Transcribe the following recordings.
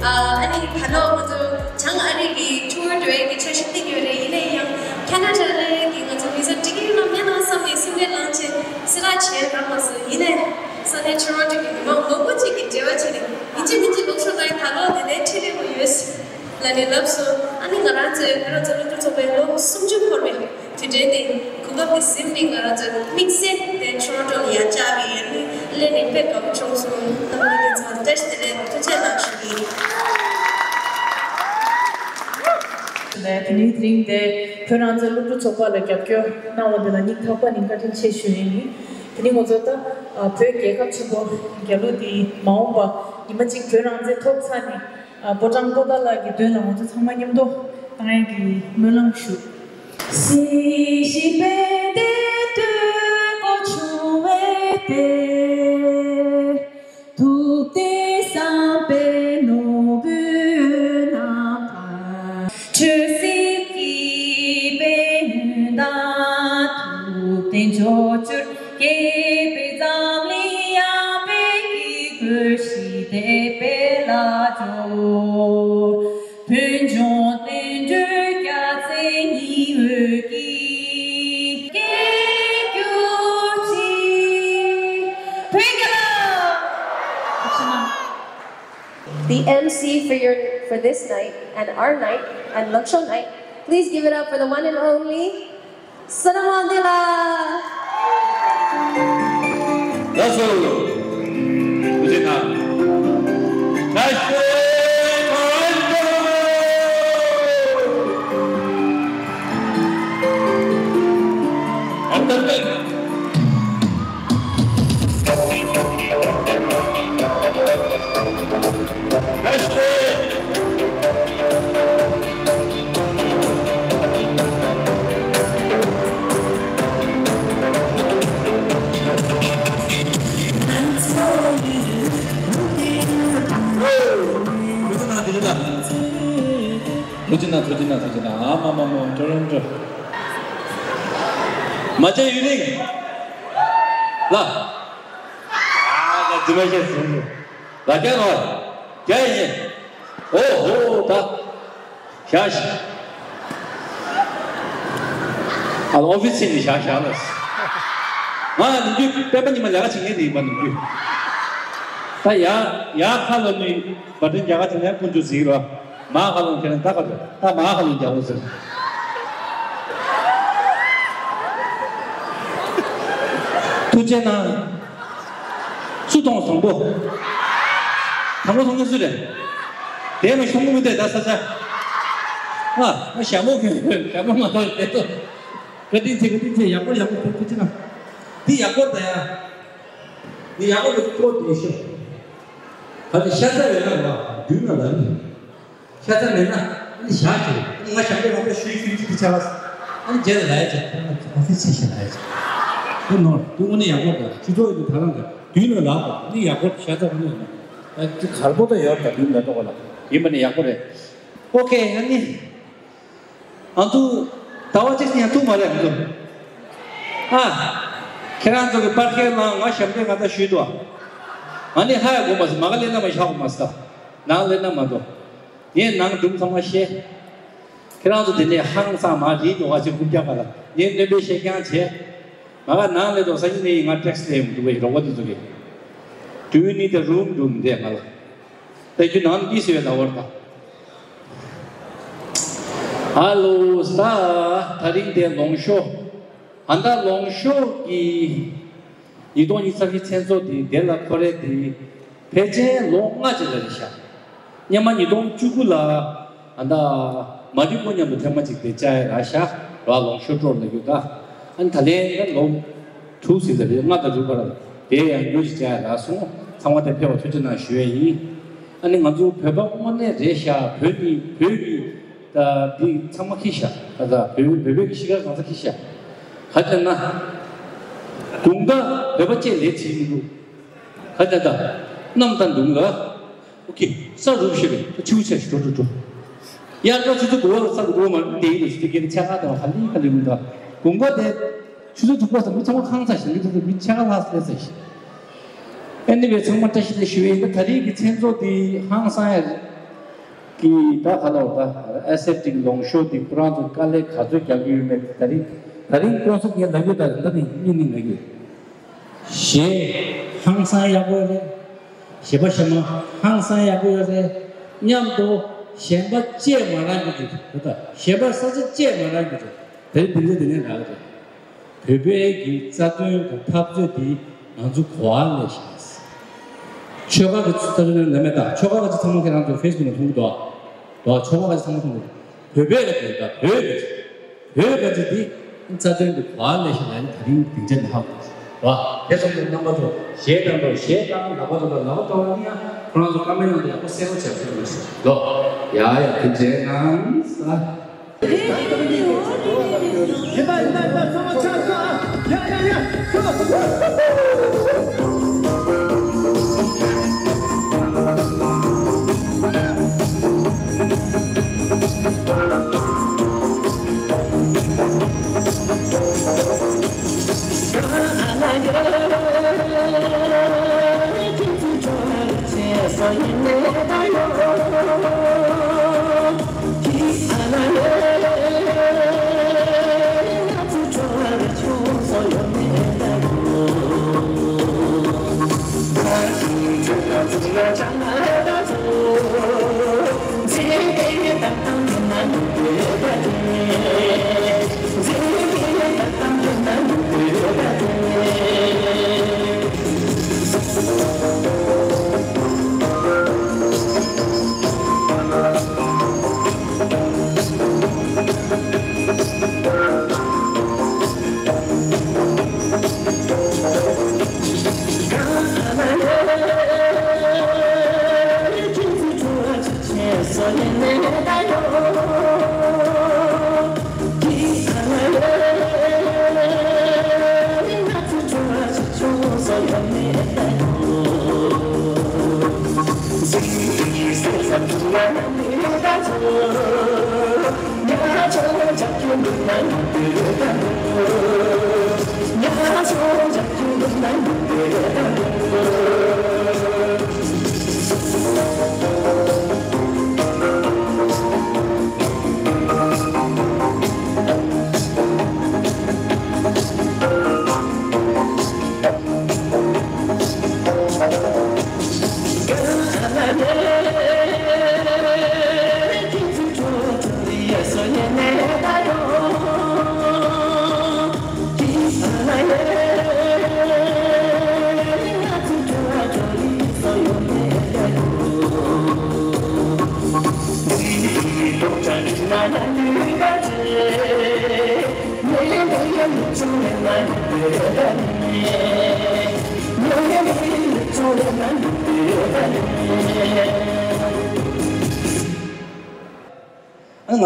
아니 바로 먼저 장 아니기 투어드에 기차식 되기를 이래요. 캐나다에 기가 비자 ticket 면허 섬에 신뢰랑체 스라체 라마스 이래 선에 트로트기 뭐뭐지 제와치리 이제 녹초다이 달로 내 치리고 US 라니 럽소 아니 가라체 그런 저배로 숨좀 걸어 today kuba bisimbi garaja mixed the toronto ya chabi lene pe kam chongso tamani ke test le to chela shigi that anything the Toronto lu chopa la kyakyo na wala ni thapa ni ka tin che shuni ni ngozota pe ke ka chubo gyalo di maomba imagine Toronto top sani botang boda la gi de la mo thamanyam do tai gi melang shu si si pe de tu ko chuwe te tu te sa pe no bu na pa tu si ki pe da tu te jo chu ke pe zam li ya pe ki ku si de pe la jo pen jo ten je kya se ni the MC for this night and our night and Lakshaw night, please give it up for the one and only Sanamandila. That's all. 도진아. 아마마마 저런저. 맞아 유닝. 라. 나 드마셨어. 나 깨너. 깨이. 오, 다. 샤시. 오피스에 샤샤라스. 니 빼빠님만 내가 챙겨야 돼 이번 니. 야 칼로니 버튼 자가 전에 분주 지로. 마가는 그냥 따가죠. 다 마가는 이제 옷을. 둘째는 수동 성보. 당고 성교수래. 대면 성공인데 다 사자. 샤모만 할 때도. 그딘체 약골 됐잖아. 네 약골다야. 네 약골을 또 되셔. 근데 샤자를 봐. 누나는 샤자면은 이 샤지. 이거 샤자가 쉬쉬 비차라서. 아니 제가 나야죠. 오피스에 나야죠. 너 누구네 약골다. 주도에도 다른 거. 뒤는 나고. 네 약골 샤자는 갈보다 열다 뒤는 나도가라. 이번에 약골에. 오케이 언니. 안투 다와직이야 또 말해 좀. 계란 저기 빨개만 가 샴페인 갖다 쉬도. 아니 하고 맞아. 막을래나 마시 하고 맞다. 나을래나 마도. 얘 나는 좀 상마시. 계란도 되네 항상 말이 좋아지고 군자가라. 얘 내배 시간 제. 마가 나을래도 사진이 나 텍스트에 두고 이러거든 저기. Do you need a room there 말. 대주 난 기세에 나왔다. Hello, star. 다린데 롱쇼. 안다 롱쇼 이 이돈 이사기 천소디 델라 코레디 배제 롱아지르샤. 냐만 이돈 주구라 안다 마디고냐 못하마직 대자에 라샤 라 롱쇼 조르니가 안 달레 롱 투시들 마다 주거라. 대야 요시자 라소 상화 대표 투전한 쉐이 아니 먼저 배박원의 레샤 별이 비 참마키샤 하다 베베 시가 가서 키샤 하잖아 동가 네 번째 레치고 하다다 남단 동가 오케이 서루시리 치우체 조조조 야가 주도 고어 서도 고만 데이도 스티케는 차가다 할리가 공부대 주도 듣고서 미창 항상 신기도 미창 왔어서 애니베 정말 다시 쉬위가 다리기 천조디 항상 기다 하나오다 에세틱 롱쇼 디 프랑스 칼레 가족 야기메 다른 프랑스 게 나기다 나니 있는 거기 시 항상 야고래 시바시마 항상 야고래 냠도 셴바 제 말한 거지 그다 셴바 서지 제 말한 거지 대 들려드는 나거든 베베기 자도 탑저디 아주 고안을 시켰어 초가가 주터는 내면다 초가가 상목이랑 좀 페이스북에 통도 와 초가가 상목 베베가 된다 베베가지 자들도 고안을 시키는 다른 굉장히 하고 와 계속 넘어도 시에당 나가도 아니야 그러나 카메라도 약간 세고 잡히는 거지 너 야야 괜찮아 이봐 정말 찾아 야야야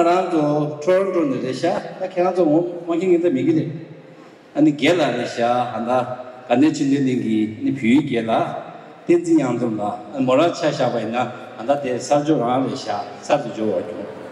나랑도 토론토는 레샤 나 걔나도 원행인데 미기들 아니 게라 레샤 한다 간내 친구들이 니 비위 게라 텐진양좀라 뭐라 차샤바이나 한다 대 살조라 레샤 살조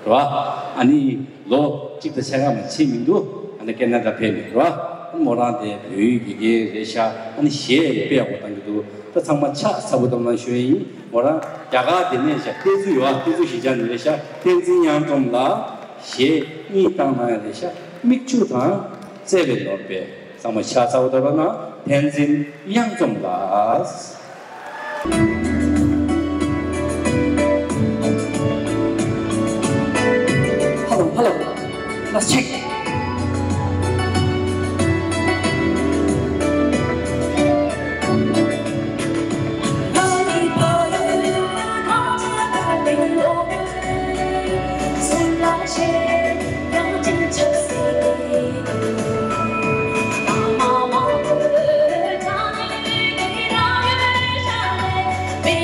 좋아 아니 로 직도 생각하면 치민도 안에 걔나가 배네 좋아 뭐라데 비위 레샤 아니 시에 배하고 당기도 또 정말 차 사보도만 쉬이 뭐라 야가 되네샤 대주요아 대주 시장 레샤 텐진양좀라 시 땅나야되샤 mikchu다 제베로베 정말 샤사우더나 텐진 양좀라스 Hello let's check Be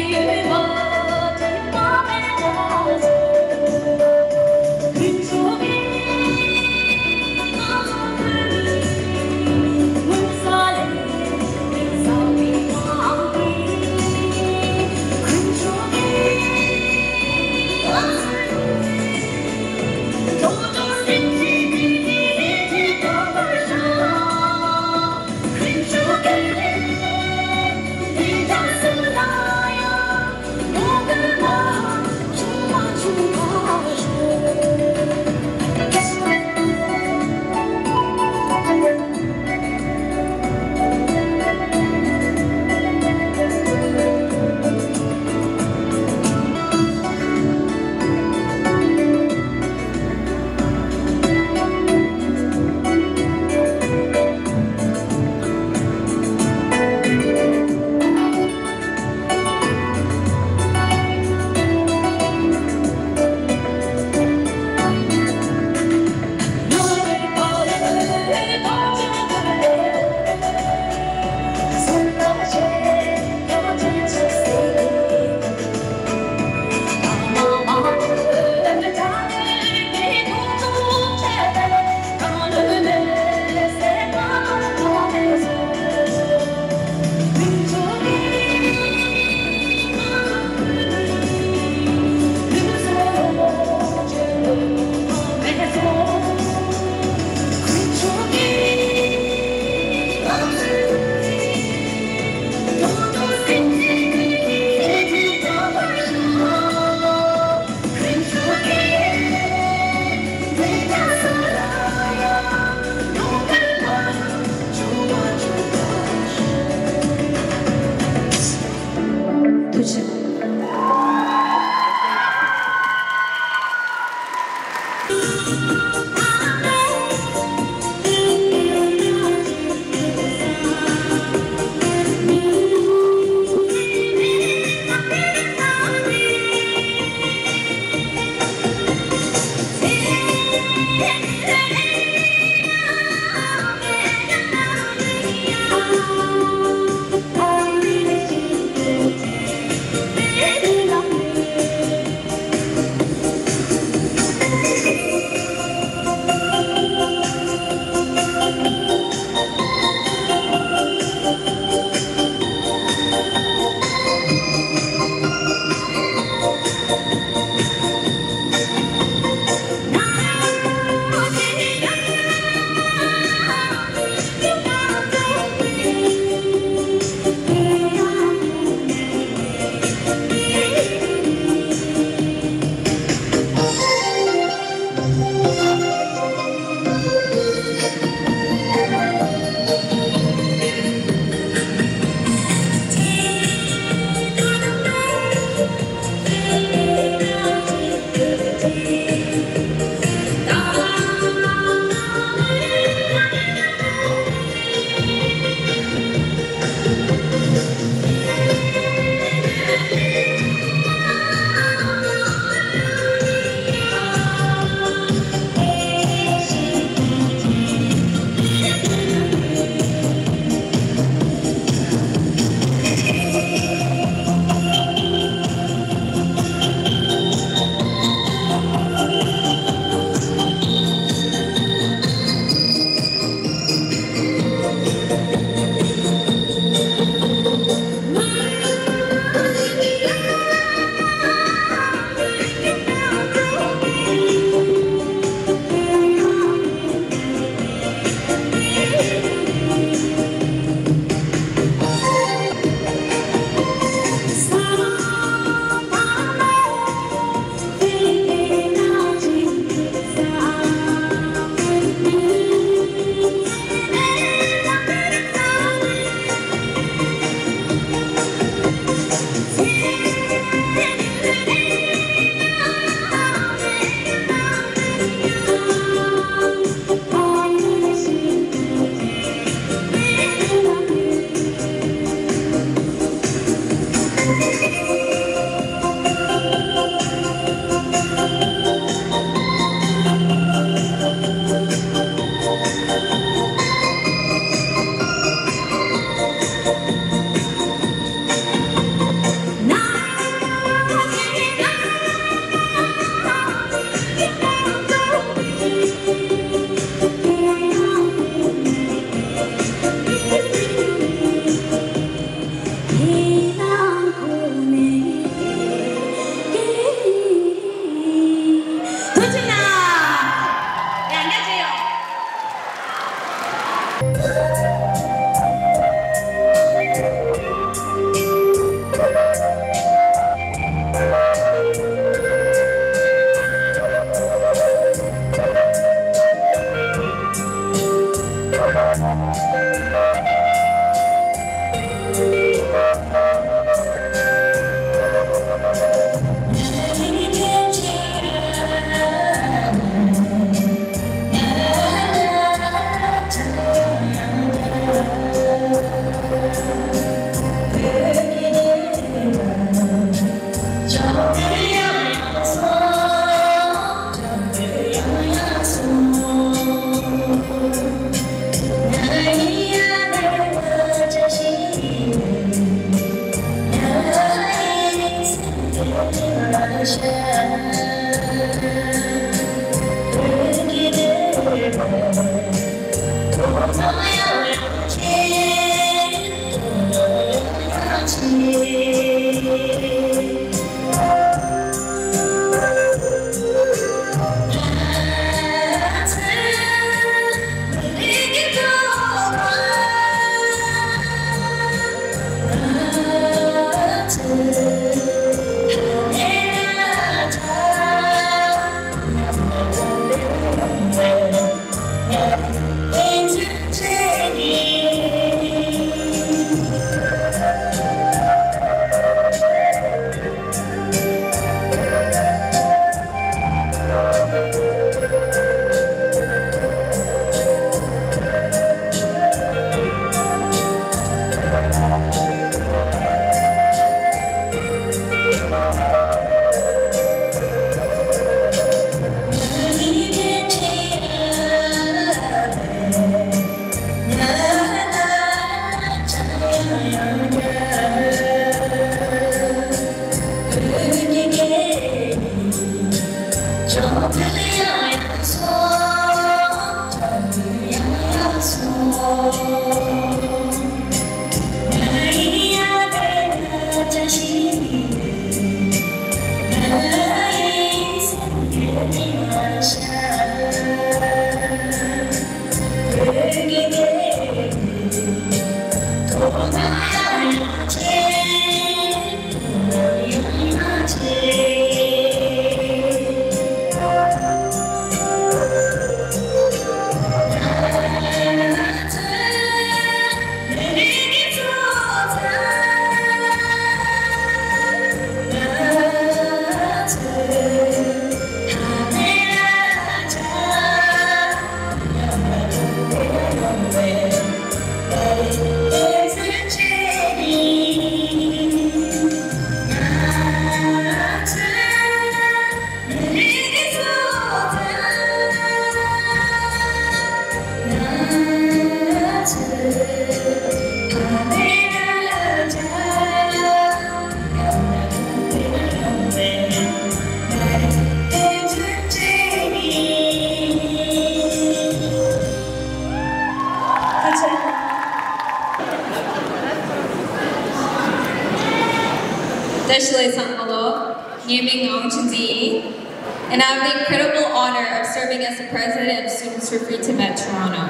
And I have the incredible honor of serving as the president of Students for Free Tibet, Toronto.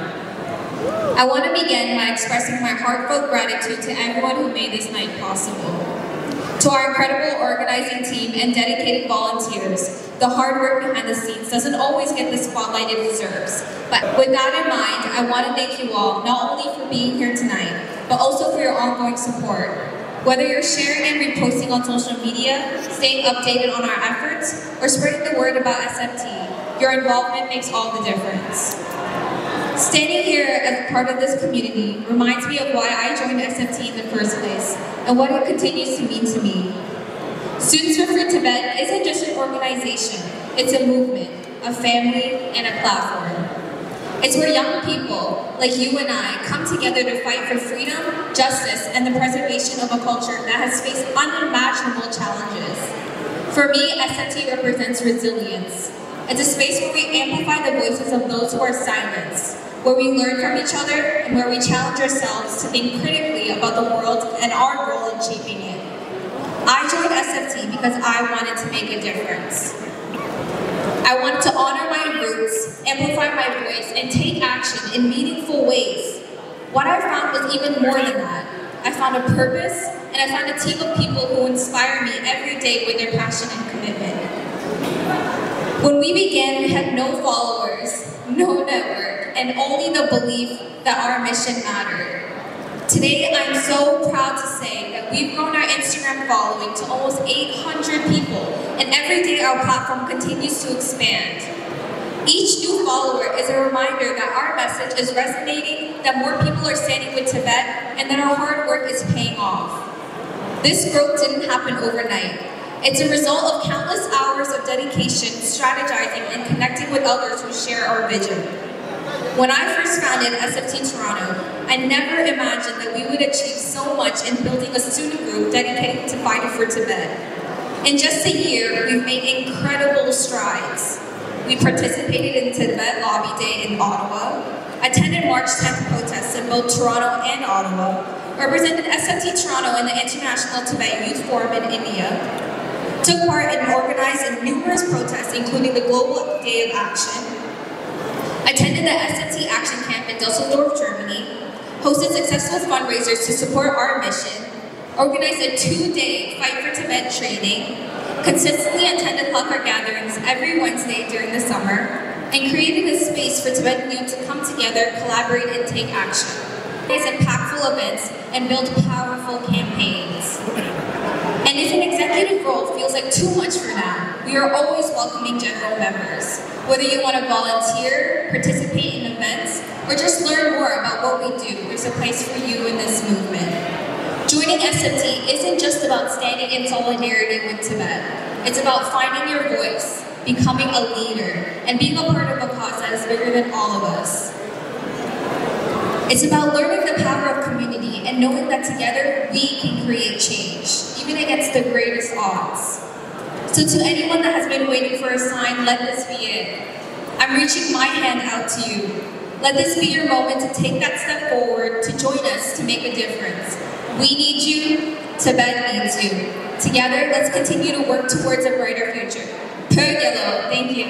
I want to begin by expressing my heartfelt gratitude to everyone who made this night possible. To our incredible organizing team and dedicated volunteers, the hard work behind the scenes doesn't always get the spotlight it deserves. But with that in mind, I want to thank you all, not only for being here tonight, but also for your ongoing support. Whether you're sharing and reposting on social media, staying updated on our efforts, or spreading the word about SFT, your involvement makes all the difference. Standing here as part of this community reminds me of why I joined SFT in the first place, and what it continues to mean to me. Students for Free Tibet isn't just an organization, it's a movement, a family, and a platform. It's where young people, like you and I, come together to fight for freedom, justice, and the preservation of a culture that has faced unimaginable challenges. For me, SFT represents resilience. It's a space where we amplify the voices of those who are silenced, where we learn from each other, and where we challenge ourselves to think critically about the world and our role in shaping it. I joined SFT because I wanted to make a difference. I wanted to honor my roots, amplify my voice, and take action in meaningful ways. What I found was even more than that. I found a purpose, and I found a team of people who inspire me every day with their passion and commitment. When we began, we had no followers, no network, and only the belief that our mission mattered. Today, I'm so proud to say that we've grown our Instagram following to almost 800 people, and every day our platform continues to expand. Each new follower is a reminder that our message is resonating, that more people are standing with Tibet, and that our hard work is paying off. This growth didn't happen overnight. It's a result of countless hours of dedication, strategizing, and connecting with others who share our vision. When I first founded SFT Toronto, I never imagined that we would achieve so much in building a student group dedicated to fighting for Tibet. In just a year, we've made incredible strides. We participated in Tibet Lobby Day in Ottawa, attended March 10th protests in both Toronto and Ottawa, represented SFT Toronto in the International Tibet Youth Forum in India, took part and organized in numerous protests, including the Global Day of Action, attended the SFT Action Camp in Dusseldorf, Germany, hosted successful fundraisers to support our mission, organized a 2-day Fight for Tibet training, consistently attended Hakka gatherings every Wednesday during the summer, and created a space for Tibetan youth to come together, collaborate, and take action. Organize impactful events and build powerful campaigns. And if an executive role feels like too much for now, we are always welcoming general members. Whether you want to volunteer, participate in events, or just learn more about what we do, there's a place for you in this movement. Joining SFT isn't just about standing in solidarity with Tibet. It's about finding your voice, becoming a leader, and being a part of a cause that is bigger than all of us. It's about learning the power of community and knowing that together we can create change, even against the greatest odds. So to anyone that has been waiting for a sign, let this be it. I'm reaching my hand out to you. Let this be your moment to take that step forward, to join us, to make a difference. We need you, Tibet needs you. Together, let's continue to work towards a brighter future. Yellow, thank you.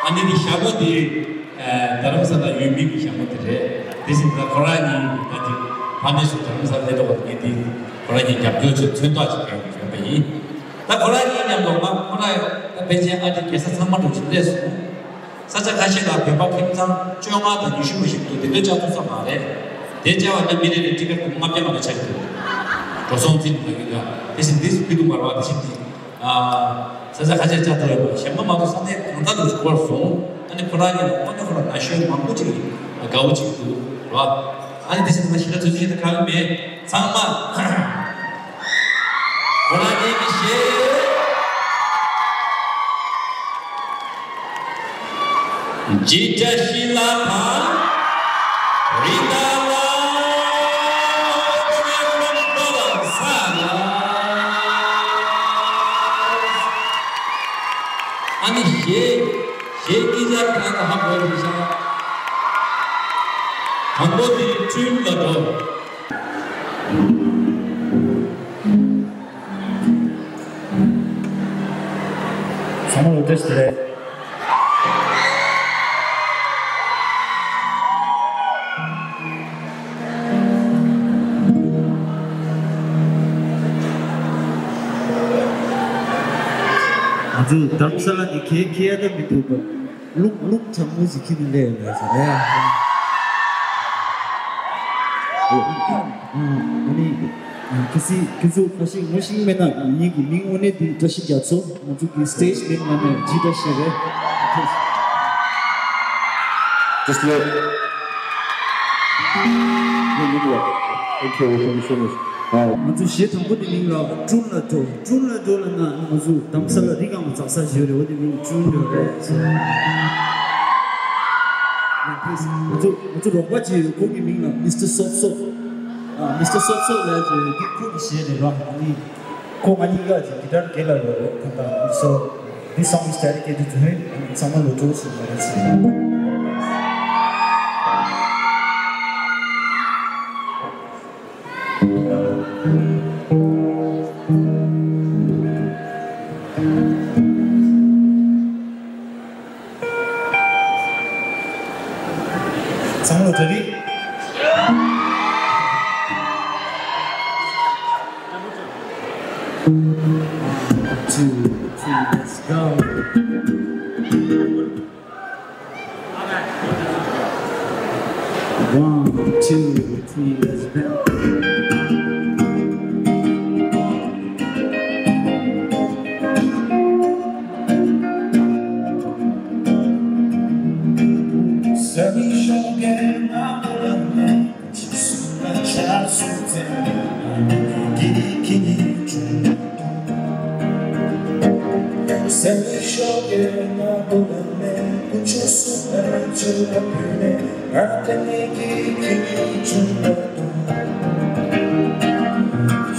아니 샤보디 다름사다 유미기 샤보디래 대신에 고라니 아직 반에서 다름사대도 이디 고라니 잡교주 전도하지 그러니 나 고라니 냠도마 고라요 배제 아직 계속 상만도 준대서 사자 가시다 배박 행상 조용하다 60도 되게자도 말해 대자와 미래를 지금 공감대만 찾고 조선진 얘기가 대신 디스피도 말와 대신 사자 가질 자들은 შემ마마도 상대 강다도 좋았어. 아니 고라니는 어느 거라 나시는 망고지 가오지도 와. 아니 대신 나 실어 주시는 가음에 상마 고라니 미시 지자실라파 리다와 아니 얘기자 하나 한번 보자. 한번이 줄라도 정말 어땠을래? 아주 담살라니 개개하다 밑으로 룩 전문 지키는데 그래서 아니 그래서 다시 무식매나 이기 민원에 다시 잡서 아주 그 스테이지 맨만에 지다시래 Just let Thank you so much. 아주 시에통부터 민가 줄라도나 아주 담살라 리가 맞아서 지어래 어디 민 줄려래 아주 로바지 거기 민가 미스터 섭섭 라지 디코기 시에래 아니 코마니가 기타르 켈라로 간다 so this song is dedicated to him and someone who told him 상으로 들이 Two, three, let's go. One, two, three, let's go.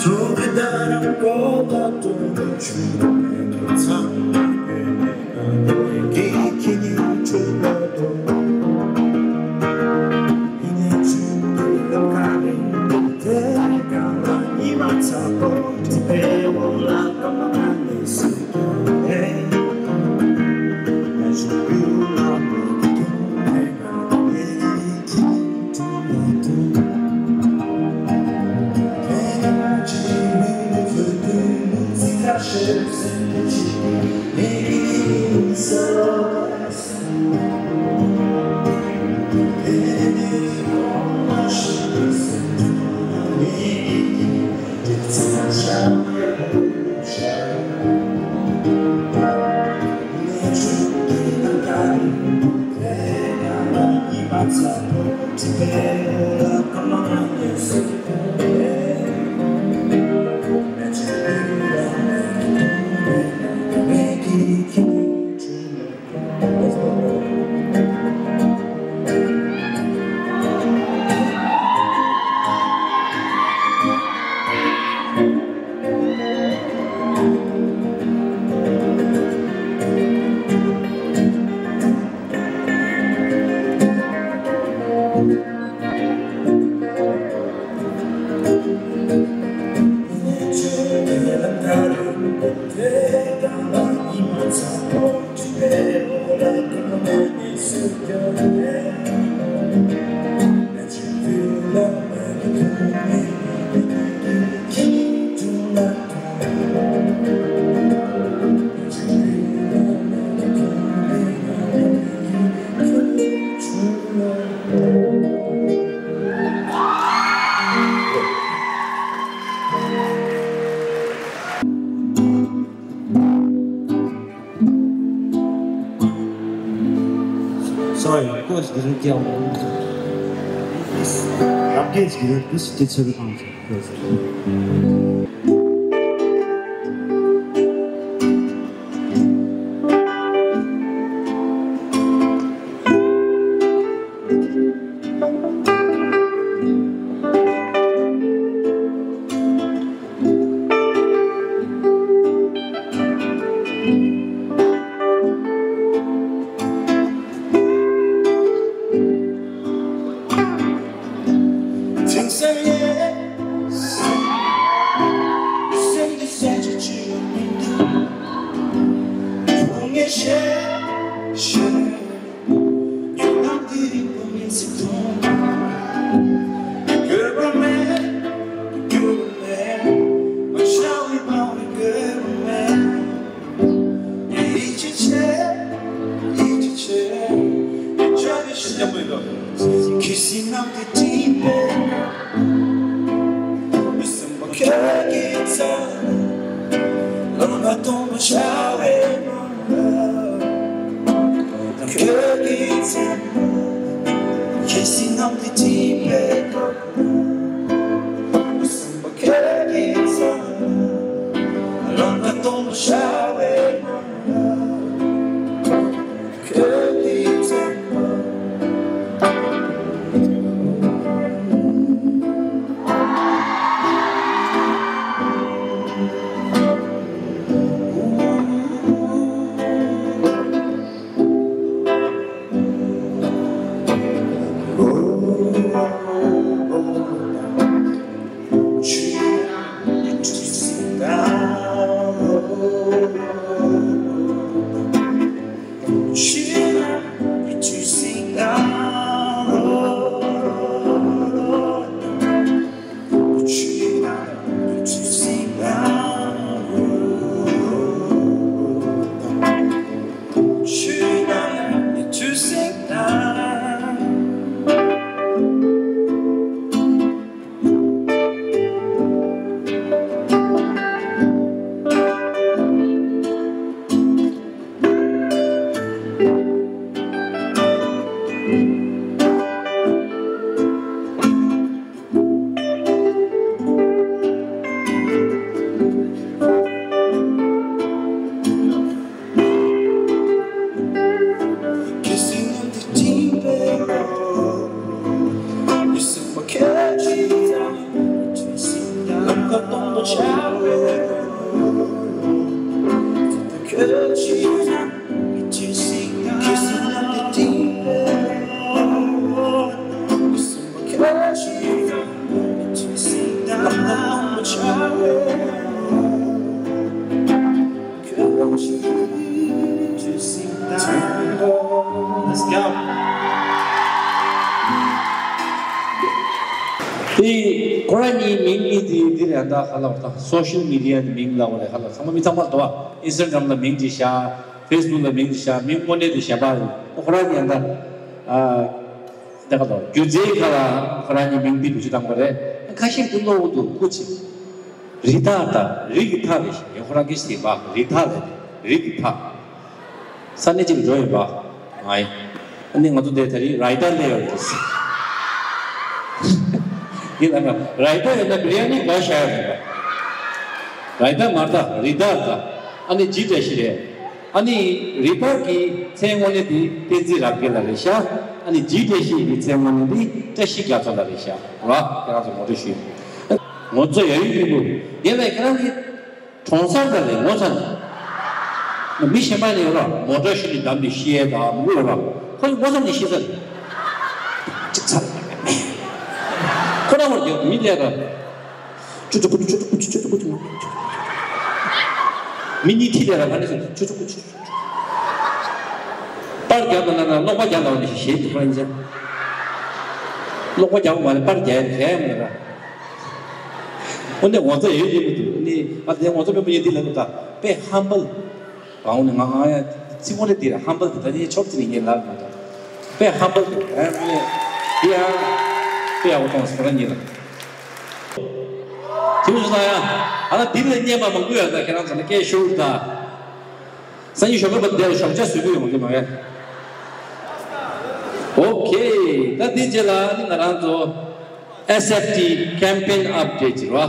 조그다란 꽃밭도 주변에 상하게 내가 너에게 기니 줄어도 이내 준비가 가는 그대가 많이 맞아도 집에 올라가만 내 수련해 아주 유난히 내가 너에게 기니 줄어도 Sorry, of course, didn't get on. I'm getting good. This is the Kissing up the deep end with some guitar. Non va tomber shower kissing up the deep end with some guitar. Non va tomber shower Oh Let's go. 이 고라니 민미들이 한다 할라다 소셜 미디어 민라고 할라 정말 미상말도 인스타그램의 민지샤 페이스북의 민지샤 민본에도 샤바 고라니 한다 내가 또 규제가 고라니 민비 주당 거래 가신 분도도 그치 리타다 리타비 호라기 스티바 리타데 리타 산내집 조이 봐 아이 근데 나도 대들이 라이더래요 있어 이거는 라이더에다 비리아니 가셔야 라이더 말다 리다다 아니 지대시래 아니 리버기 생원에디 대지라게라리샤 아니 지대시 생원에디 대시가 전달이샤 와 그래서 모르시 먼저 여유고 얘네 그런 총상들이 뭐잖아 미시만이라 모더시 담비 시에다 뭐라 거기 무슨 시설 직사 그러면 여기 밀려가 쭈쭈쭈 미니 티레라 가면서 쭈쭈쭈 빨리 하면 너가 잡아오는 시 그런지 너가 잡으면 빨리 해야 근데 먼저 얘기해도 니 맞대 먼저 몇 번 얘기했다 배 한번 와우는 아야 지원에 뒤에 한번 더니 좁지는 게 나다 배 한번 야 어떤 그런 일. 지금서야 하나 뒤를 내만 먹고야 나 그냥 저는 게 쇼다. 산이 쇼가 버들 쇼자 수고 먹게 말이야. 오케이. 나 디젤라 나랑도 SFT 캠페인 업데이트로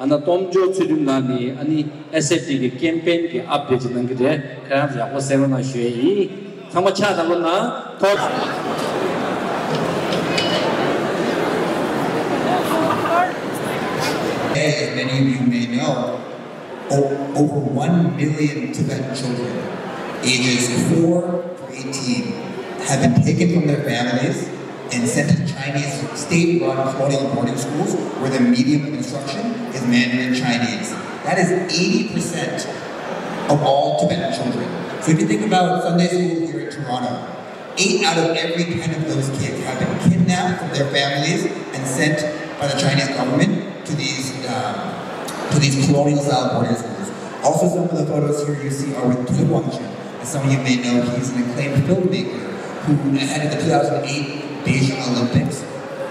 하나 톰조 수준나니 아니 SFT 캠페인 게 업데이트는 그래. 그냥 자고 세로나 쉬이. 정말 차다고나 더 As many of you may know, over 1 million Tibetan children, ages 4 to 18, have been taken from their families and sent to Chinese state-run colonial boarding schools where the medium of instruction is Mandarin Chinese. That is 80% of all Tibetan children. So if you think about Sunday school here in Toronto, 8 out of every 10 of those kids have been kidnapped from their families and sent by the Chinese government to these colonial-style boarding schools. Also, some of the photos here you see are with Zhu Guangqun. As some of you may know, he's an acclaimed filmmaker who, ahead of the 2008 Beijing Olympics,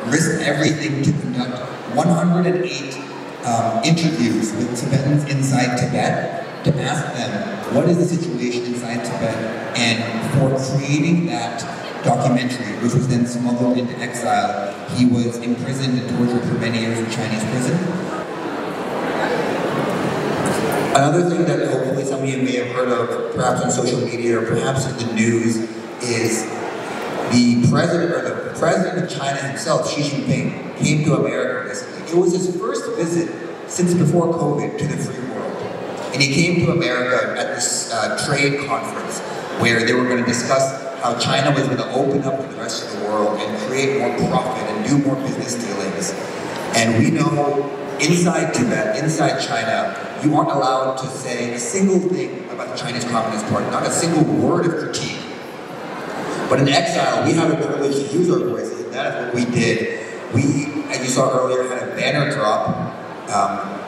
risked everything to conduct 108 interviews with Tibetans inside Tibet to ask them what is the situation inside Tibet, and for creating that documentary, which was then smuggled into exile, he was imprisoned and tortured for many years in Chinese prison. Another thing that hopefully some of you may have heard of, perhaps on social media or perhaps in the news, is the president of China himself, Xi Jinping, came to America recently. It was his first visit since before COVID to the free world. And he came to America at this trade conference where they were going to discuss how China was going to open up to the rest of the world and create more profit and do more business dealings. And we know inside Tibet, inside China, you aren't allowed to say a single thing about the Chinese Communist Party, not a single word of critique. But in exile, we have the privilege to use our voices, and that is what we did. We, as you saw earlier, had a banner drop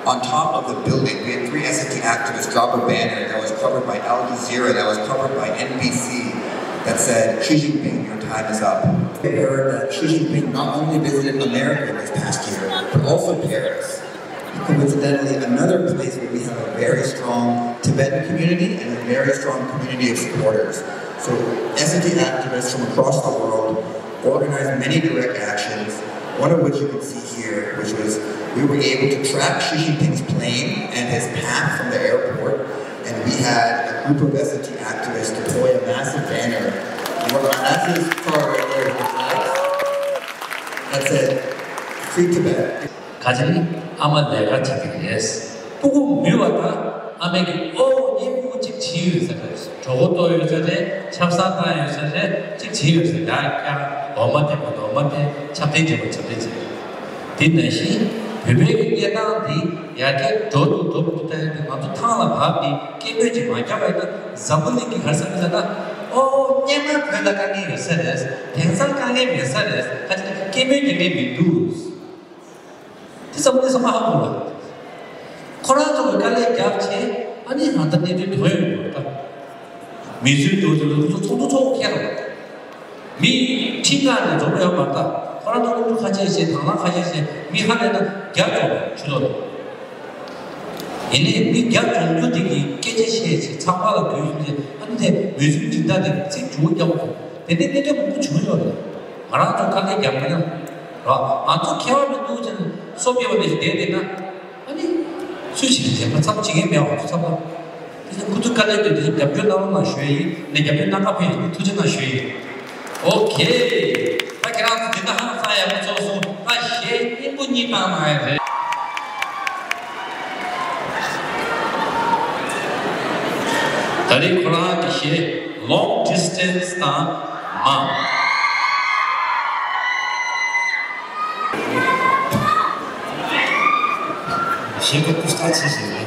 on top of the building. We had 3 SFT activists drop a banner that was covered by Al Jazeera, that was covered by NBC, that said, Xi Jinping, your time is up. We heard that Xi Jinping not only visited America this past year, but also Paris. Coincidentally, another place where we have a very strong Tibetan community and a very strong community of supporters. So SFT activists from across the world organized many direct actions, one of which you can see here, which was we were able to track Xi Jinping's plane and his path from the airport, and we had a group of SFT activists deploy a massive banner. That's his car right there, that said, Free Tibet. 가정이 아마 내가 자기를 했어. 보고 미워하다 아메기 이 미국직 지휘 지유에서래. 저것도 요새래, 찹사다 요새래, 즉 지유에서 야, 엄마한테 찹대지. 뒷내시 베베기 예나디 야게 도도 붙어야 나도 타라 밥이 깨매지 마자가 잡을리기 할 사람이잖아. 냐마 별다가니 요새래. 댕살강에 메사래. 하여튼 깨매지 미두스. 그래서 하고 코로나도 갈래 잡지 아니 나한테 내도 돼요. 미술도 소도 해라. 미 팀간에 좀 해야 맞다. 코로나도 같이 이제 당랑 같이 이제 미 하면은 갸좀 주도. 얘네 미 갸좀 주되기 깨지시 참가가 교육이 한데 미술 진단에 제 좋은 점. 내내 뭐 주요. 알아도 갈래 잡으면 아또 개월도 누구는 소비원에 대되나 아니 수식이 제가 참 지게 매우 잡아 그래서 구독할 때도 이제 답변 나오는 쉐이 내 답변 나가면 투자나 쉐이 오케이 나 그냥 진짜 하나 사야 무서워서 나 쉐이 이분이 많아야 돼 다리 코로나 기시에 long distance 나 Chega a custar de ser.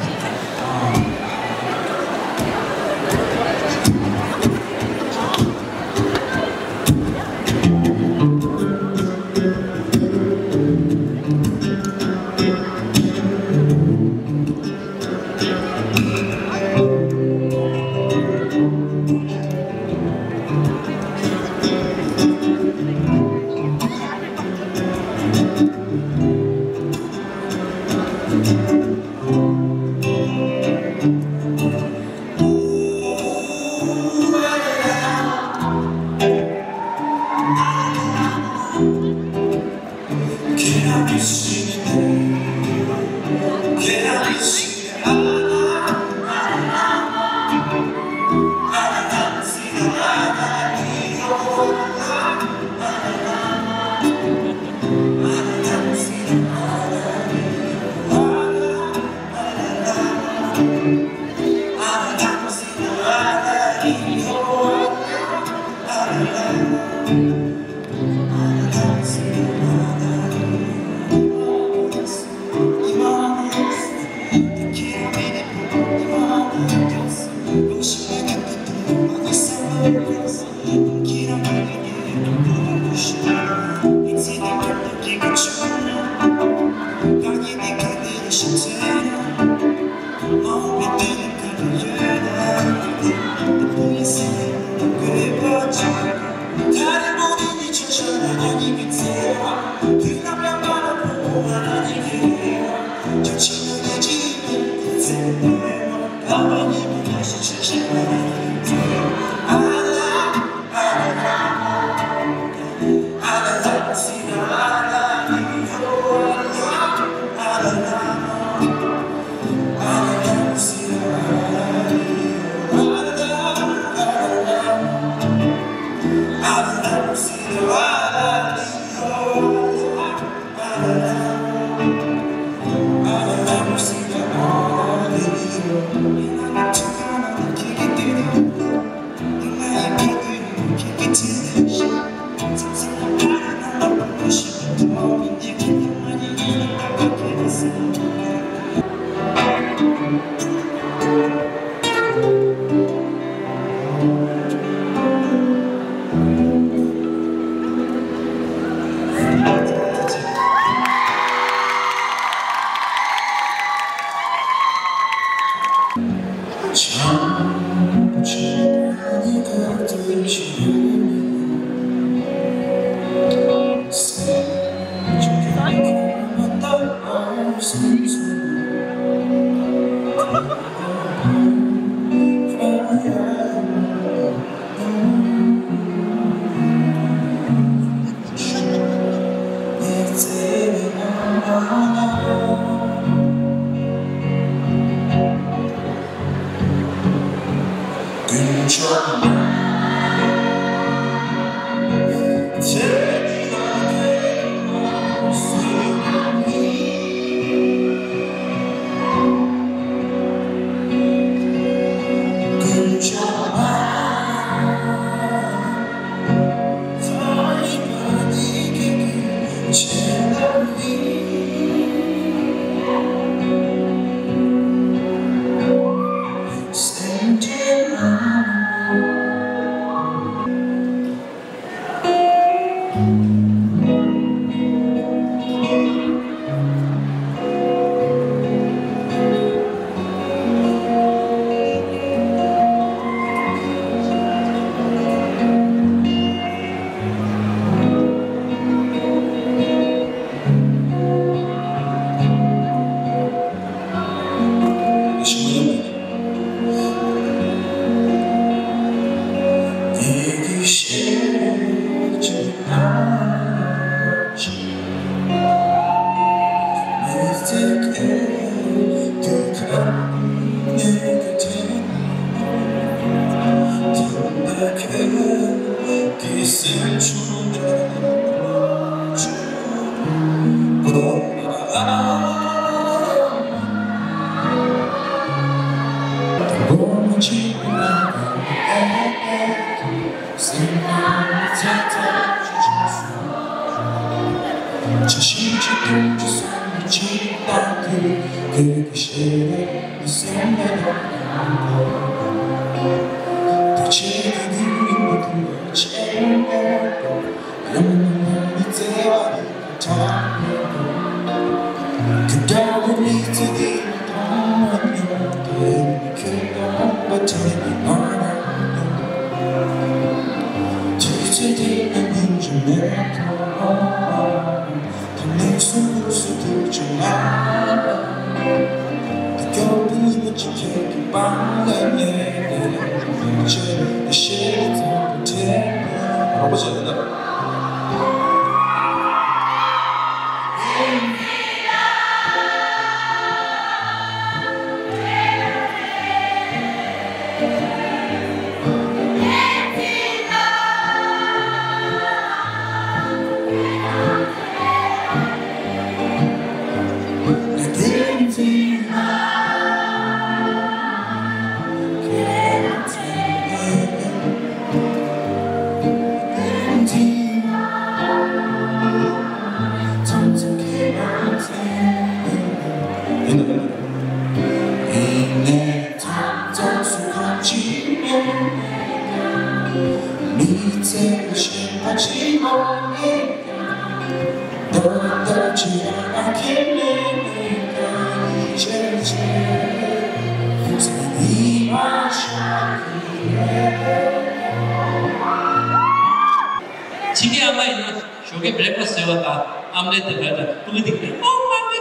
지게 아마 있는 쇼게 브레이크스가 아무래도 그래도 그게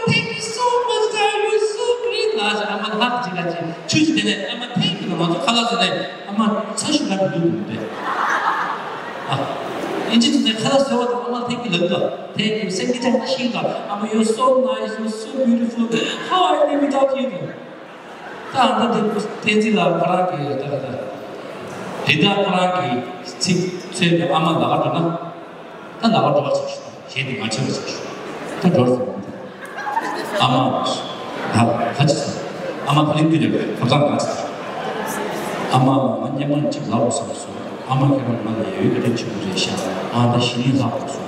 thank you so much, you're so great. 나서 아마 하지 같이 주지되네. 아마 thank you 먼저 가라서네. 아마 사실 나 누군데. 이제 내가 가라서 아마 thank you 넣어. thank you 생기장 시가 아마 you're so nice, you're so beautiful. How I live without you. 다 안데 대지라 바라게 다다. 대다 바라게 제 아마 나가잖아. 다 나가도 할 수 있어. 걔도 맞춰서 줘. 다 좋았어. 아마 같이 써. 아마 그림들이 감상 같이 써. 아마 만약은 지금 나오고 있어. 아마 그런 말에 여유가 된 친구들이 있어. 나 신이 나오고 있어.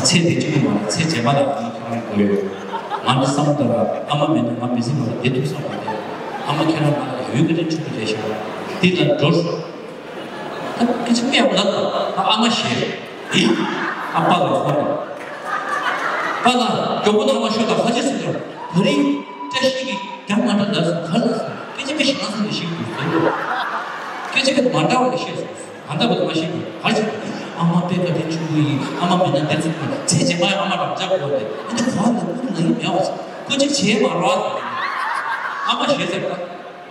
제 대중은 제 제마다 그런 거예요. 많이 싸우다가 아마 맨날 맘이 생각나 대중 싸우는데 아마 그런 말에 여유가 된 친구들이 있어. 뒤다 줬어. 그 준비하고 났다. 아마 시에 아빠가 화나. 아빠, 저번에 아마 쉬다 화졌어요. 우리 자식이 장만을 나서 갈랐어. 깨지게 신나서 시키고 있어요. 깨지게 만다고 시켰어. 만다고 마시고 갈수 아마 배가 대충이 아마 맨날 대충 제 말 아마 남자고 하는데 근데 그거는 너무 매워서 그저 제 말로 하고 아마 시켰을까?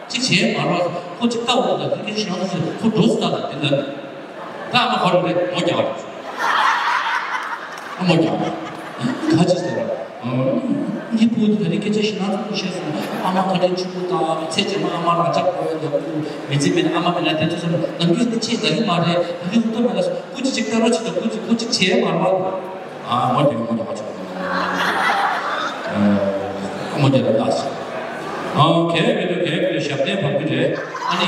제 말로 하고 그거 찍다 오다 그렇게 신나서 그거 도스다가 된다. 나 아마 걸는데 뭐냐 가지고 뭐냐 같이 살아. 이 보드들이 이렇게 신나서 보셔서 아마 그래 죽었다. 세제만 아마 잡고 해가지고 매집에 아마 맨날 대줘서 남기는데 제 내가 말해 그게 또 말해서 굳이 직 떨어지도 굳이 제 말하고 뭐냐 뭐냐 가지고 뭐냐 나왔어. 계획을 시합때 바꾸지. 아니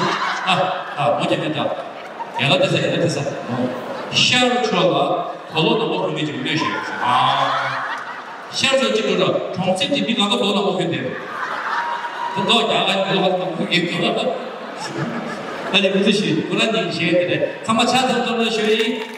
뭐냐 된다. 얘가 됐어. 시합을 추어가 걸어 넘어 그러면 지금 몇 시야? 시합을 찍어서 정책 집이 가서 걸어 넘어가면 돼요. 너 야간 들어가서 그게 또 아니 무슨 그런 얘기 시행되네. 한번 찾아서 또 쉬어이.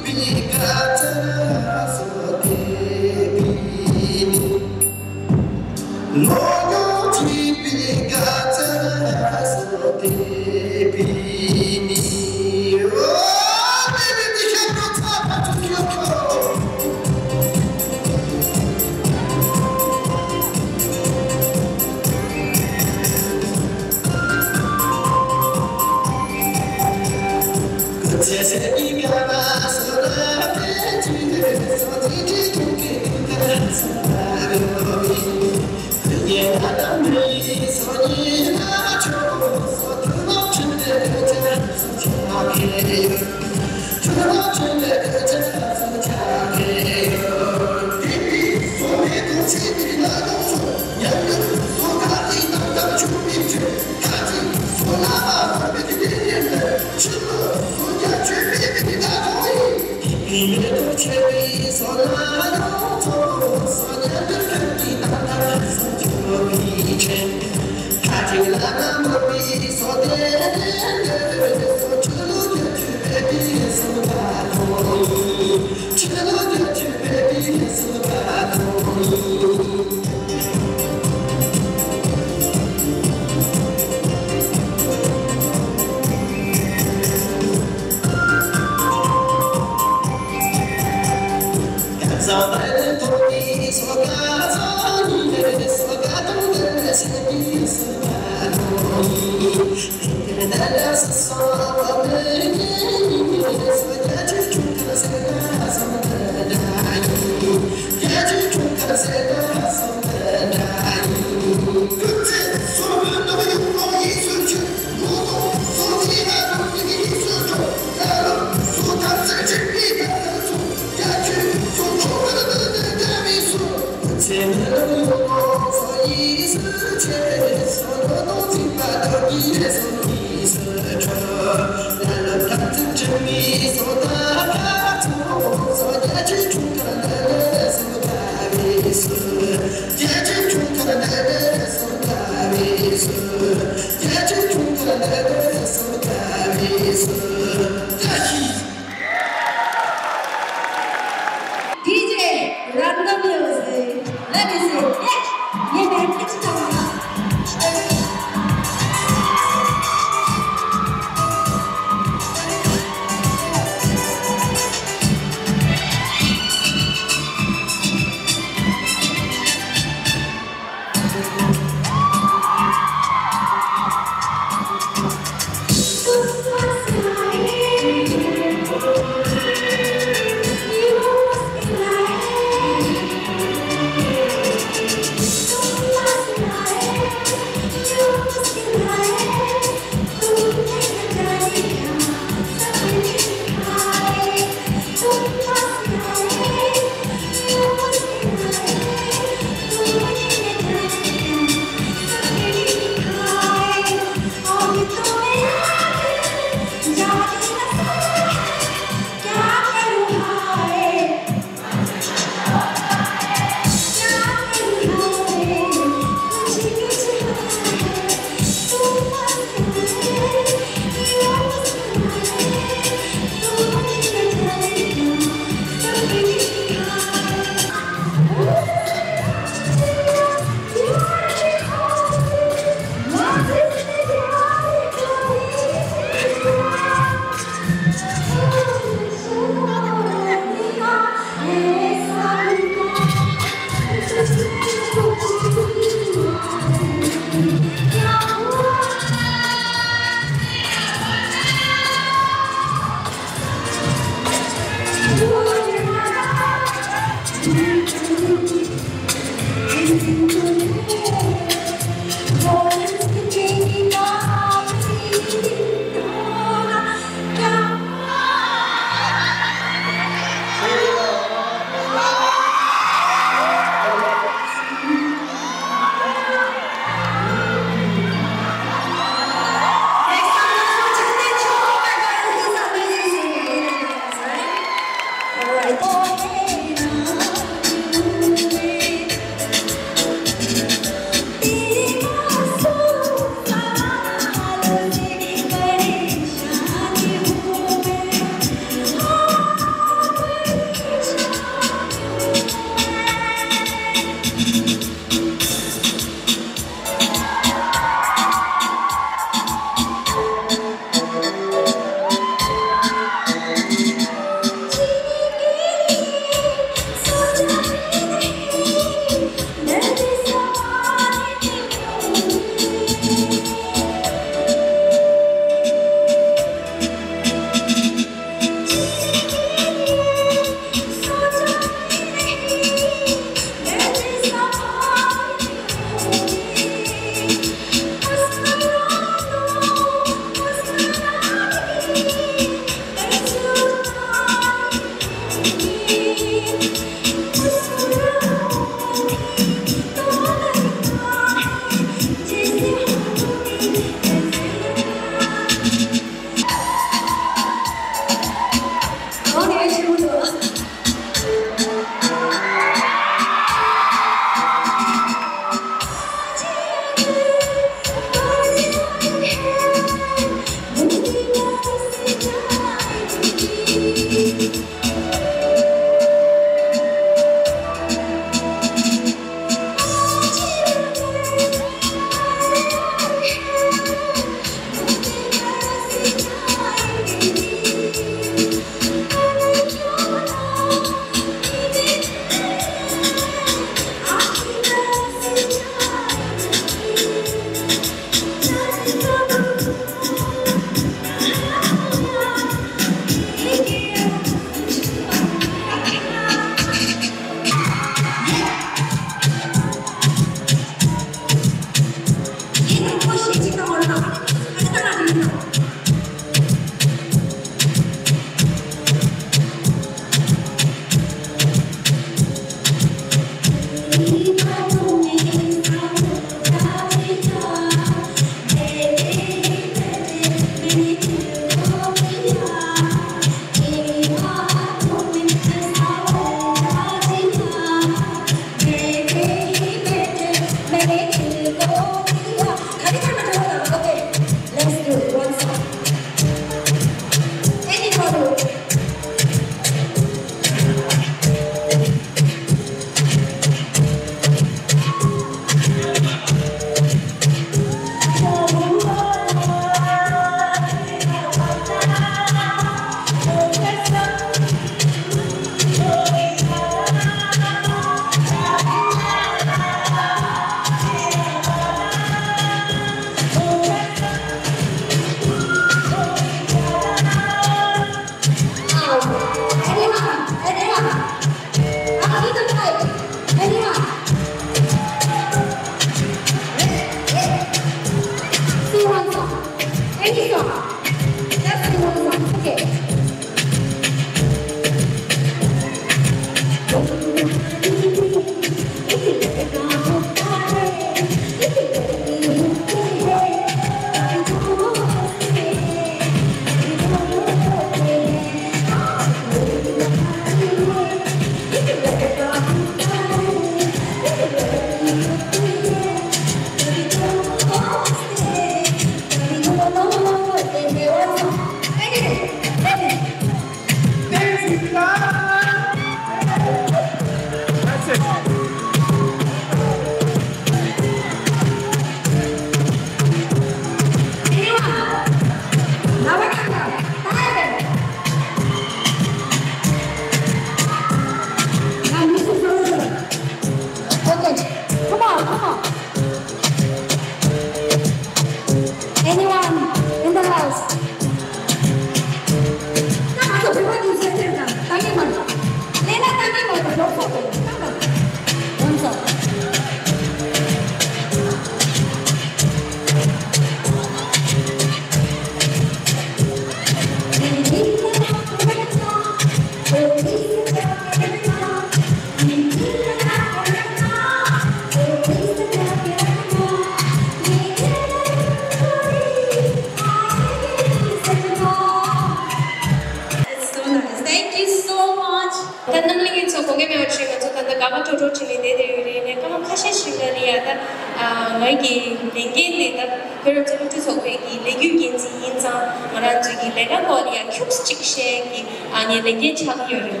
통계 매우치면 저 단다 가가 조조치니 내대유리네 그럼 카시시가리아다 너희기 랭게인데다 그럼 저 루트 속에기 레규긴지 인자 말한지기 레가 거리아 큐브스틱쉐기 아니 랭게 차기요르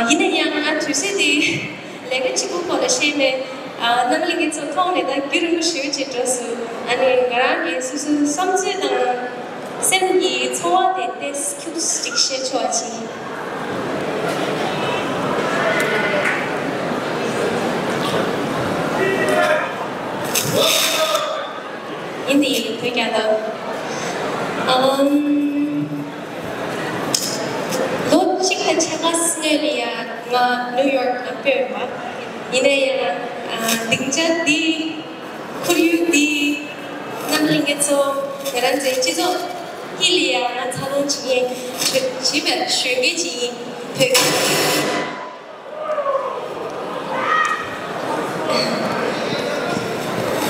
이네 양아 주세디 레가 치고 거르시네 남리게 저 통내다 기름을 쉬우치더수 아니 가라기 수수 섬세다 샘기 초와데데 큐브스틱쉐 좋아지 Indeed, together. Logic and Chagasilia, New York, Perma. Inaya, Dingja di, Kuryu di, Namlingetso, Ranze Chizo, Hilia, and Talonchi, Chibet, Shugiji,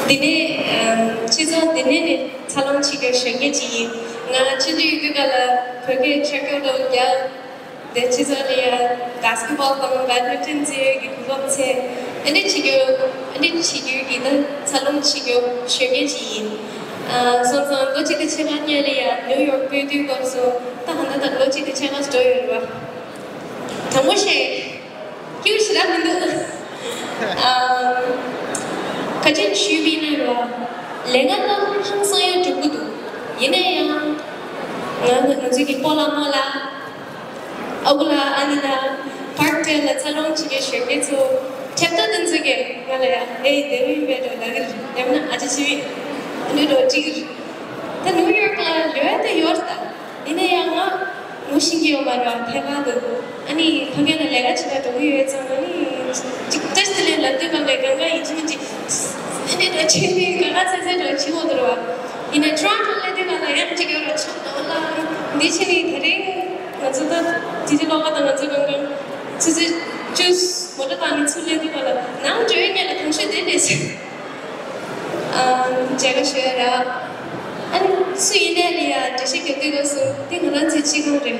Dine, Chizo, Dine, Talon Chiga, Shaggy, Na Chili Gala, Perke, Checo, Ya, the Chizolia, basketball, badminton, Gupse, and the Chigu, Talon Chigo, Shaggy. So, Logic the Chevania, New York, Beauty, also, Tahana, Logic the China story. Tamushe, you should have been 가진 주비네로 레가가 항상에 두고도 얘네야 나는 저기 폴라몰라 아울라 아니나 파트에 살롱치게 쉬게서 챕터든 저게 말이야 에이 내리베도 나는 아저씨 오늘도 지금 다 뉴욕라 려야데 요르다 얘네야 무신기요 말아 대가도 아니 거기는 내가 집에 도의회장이 직접들이 란데가 내가 이지민지 근데 제일 가가세서 치고 들어와 이내 트라이플레드가 나야 지겨로 쳤다 니치니 대리 나저도 디지털가 나저 건강 지지 주스 모두 다니 출레드가 나 저에게 당시 되듯이 제가 쉬어라 아니 수인에리아 저시 그때가서 띵하는 지치고래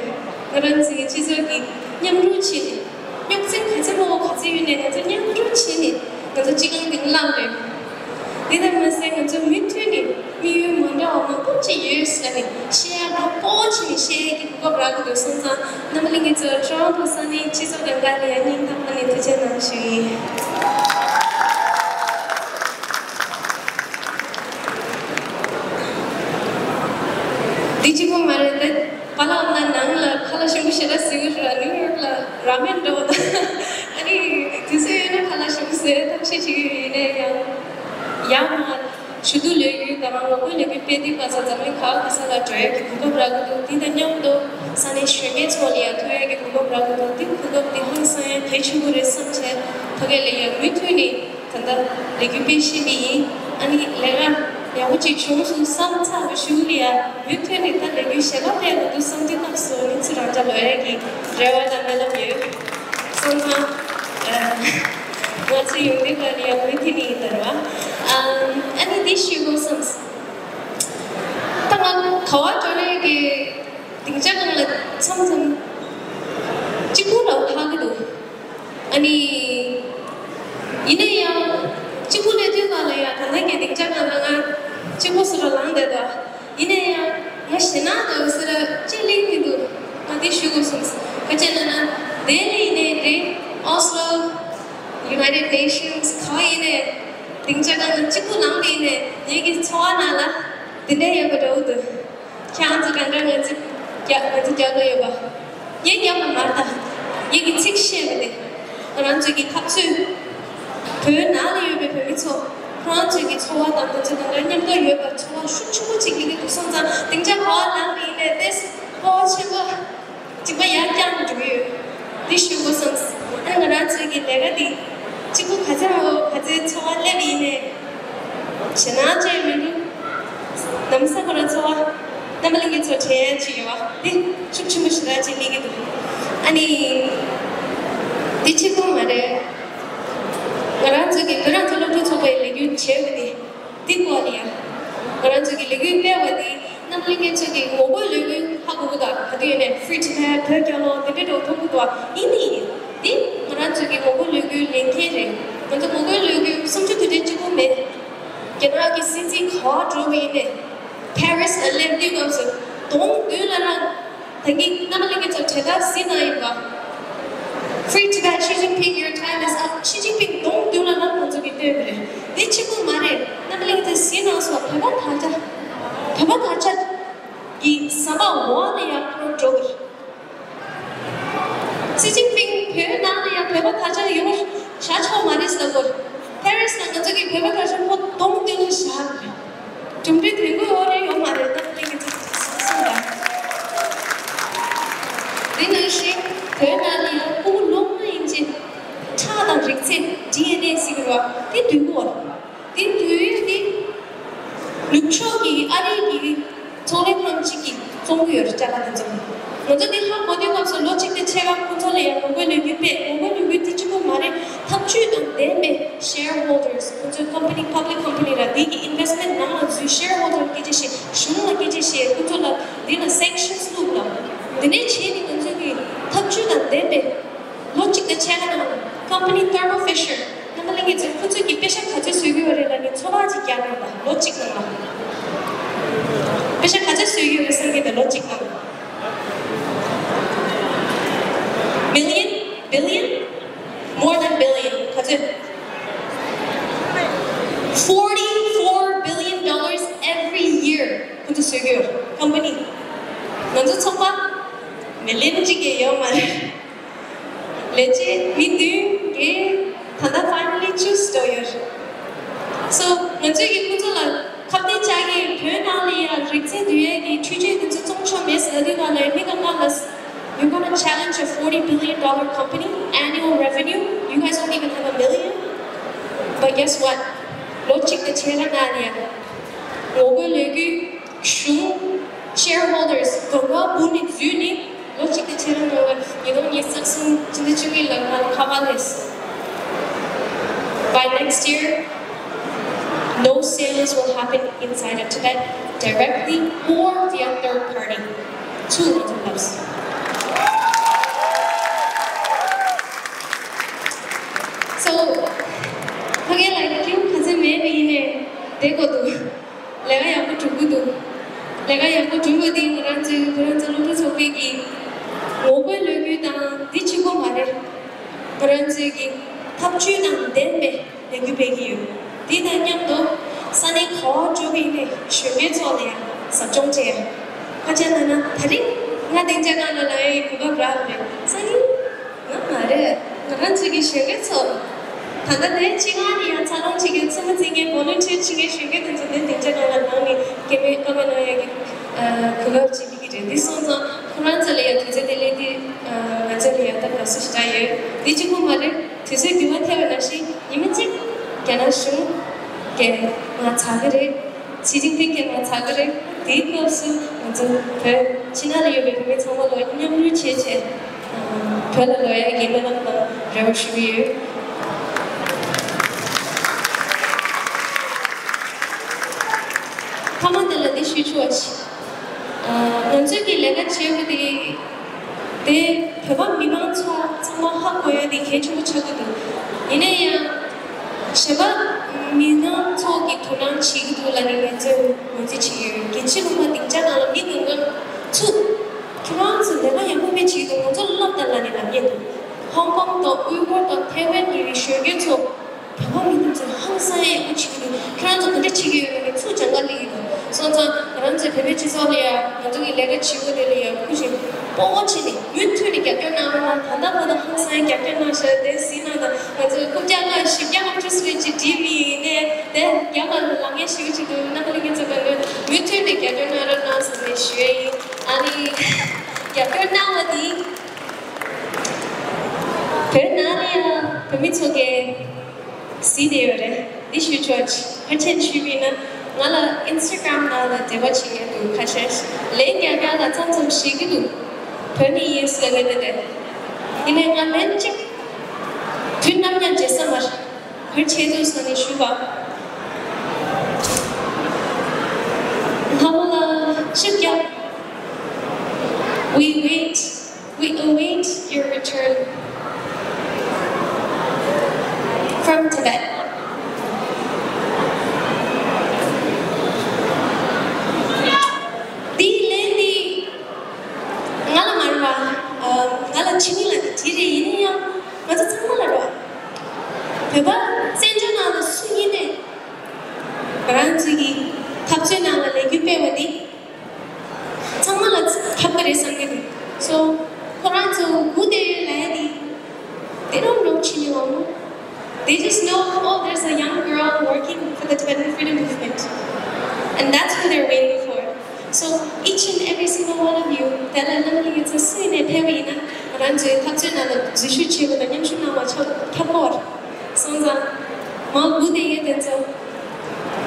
그런 지 지속이 냠루치니 역생 가지 먹고 가지 위내는 저 냠루치니 그래서 지금 빙랑래 내가 좀 밑으니 미유 먼저 오면 꽃이 예스라니 시야가 꽃이 시야기 그거라고도 선사 남링이 저 트럼프선이 지속된 가리 아닌 답변이 되지 않으시 지금 말했는데 발라나 나는 칼라시무시라 시구라 뉴욕라 라멘도 아니 그새는 칼라시무세 당시 지금이네 양 주둘레기 가만고 이렇게 빼디 가서 잠이 가서 저에게 그거라고도 디다냥도 산에 쉬게 처리야 토에게 그거라고도 디 그거 디 항상 대충을 선체 거기에 위트니 간다 레기페시니 아니 내가 야우치 총수 삼차 슈리아 위트니 다 레기셔가 되고도 선택한 소리 들어자 버리기 레와다 멜로디 선마 what's your name? Within Italy. And this you go some. Tanga kawa jone ke tingjagang la samsam chikula uthagdo. Ani ine ya chikule jega ya kana ke tingjagang la chikusra langde da. Ine ya mashina da usra chili kidu. This you go some. Kachana dele ine de Oslo United Nations 카이네 등장하는 직구 낭비네 얘기 처하나라 근데 여기도 그냥 간다는 집 야한테 저거요 봐 얘기하면 말다 얘기 책시해야 그런 적이 갑자기 그 나를 옆에 뱀이쳐 그런 적이 처하다 저거 냠도 옆에 처하 슈추고 지기도 선자 등장 낭비네 this 친구 지금 약간 중요해 디슈고 선스 하는 거라 저기 내가 지금 가자고 가지 처할래리네 지나제면은 남사거라 처와 남을링게 저 제지와 네 춤추무시라 지리기도 아니 네 지금 말해 그런 저기 그런 저도 저거 레규 제거디 띠고리야 그런 저기 레규 빼어디 남리게 저기 모바일 하고보다 그뒤에는 프리티나 별결로 데뷔도 통보도 이미 이 그런 저기 모바일 링크를 먼저 모바일 성주 되지고 매 게다가 시티 커드로이네 페리스 올림픽에서 동일한 되게 남리게 저 제가 시나이가 Free Tibet, Xi Jinping, your time is up. Xi Jinping don't do not want to be doing. 네 친구 말에 남들에게 신어서 배반하자 이 사바 원이야 그런 쪽을. Xi Jinping 배나야 배반하자 이거 샤초 말했어. 페리스는 저기 배반하자 뭐 동등을 샤. 준비되고 어려요 말에 남들에게 듣습니다. 리너시 배나야 이제 차다 직진 DNA 시그와 뒤두고 뒤뒤 육초기 아리기 전에 방식이 종교를 짜가는 점 먼저 한 어디 가서 로직의 체감 컨트롤이야 모바일 뒤집어 말해 탑주는 내매 shareholders 먼저 company public company라 되게 investment 나눠주 shareholder 기지시 shumla 기지시 컨트롤 되는 sanctions 룰라 되네 체니 먼저기 탑주는 내매 로직의 체감 company Thermo Fisher 남들에게 이제 후주기 빼셔 가질 수 있는 초바지기 하는 로직은 빼셔 가질 수 있는 생기는 로직은 billion more than billion 가질 $44 billion every year 근데 수익이요 company 먼저 청과 밀린지게요 말 Legit, we do get Tanda finally choose doyer. So, 먼저 이 구조는 갑자기 자기 변화를 직접 뒤에 취재된 정점에서 어디가 내가 말했어. You're gonna challenge a $40 billion company annual revenue. You guys don't even have $1 million. But guess what? 로직 때 제가 나냐. 오글 얘기 슝 shareholders 그거 분이 주니. 로직 때 제가 나가 이런 예상성 진짜 중요한 가만했어. By next year, no sales will happen inside of Tibet directly or via third party to Tibet. So, 그게 like 가슴에 매일에 되고도 내가 약간 두고도 내가 약간 두고도 그런 저런 소비기 모바일 레뷰당 뒤치고 말해 그런 저기 탑주당 내매 내규백이요. 디단양도 산에 거주비네 쉬면서야 사정제야. 하잖아 다리 나 된자가 나의 그거 그라베 산이 나 말해 그런 저기 쉬면서 단단해 지간이야 자동 지금 스무지게 볼런티어 지게 쉬게 된서 내 된자가 나니 개미 가면은 그거 지기게 돼. 손서 그런 자리에 대제들이 자리에 딱 쓰시다요. 뒤지고 말해 대세 교환해야 다시 이미지 개나슈 개 마차그래 지진핑 개 마차그래 디코스 먼저 별 지나려 배우면 정말로 인연을 제제 별로야 기분은 더 레버시비유 타만들한테 쉬주었지. 먼저기 내가 지역이 내 배반 미망처 정말 하고야 네 개주고 차거든. 이내야 제발 미망처기 도난 지기도 라는 게 뭐지 지금 개치고만 등장하는 미국은 투 프랑스 내가 영국에 지기도 먼저 놀랐다라는 남예도 홍콩도 우이고도 태완이 쉬게서 배반 미망처 항상 영국 지기도 그래서 근데 지기는 투 장관리기도 선자 그런지 배배 지설이야 먼저기 내가 지고 들이야 혹시 뻥치니 유튜브니까 껴나오는 단단보다 항상 껴나셔야 돼 시나다 그래서 국자가 십양업 주스위치 TV에 내 양을 랑에 시우치도 나글리게 저거는 유튜브니까 껴나오는 나서 쉬이 아니 껴나오디 별나리야 배미 속에 시대열에 이슈 좋지 하천 취미는 나라 인스타그램 나라 대화치에도 사실 레냐가라 점점 시기도 변이 예스가는데 이내가 렌치 뒷남년 제사마 헐체도 선이 슈바 나무라 We await your return from Tibet. Di lendi ngala marwa ngala chini la tiri ini yang mata sama la. Beba senjana la suyine. Baranji kapsena la legupe wadi. Sama la kapare sangini. So Koranzo mude lady. They don't know Chiniwamo. They just know, oh, there's a young girl working for the Tibetan freedom movement. And that's who they're waiting for. So each and every single one of you, that are learning it's a sin and heavy na Koranzo kapsena la zishuchi with the nyamshuna wa kapor. Sonza ma mude ye denzo.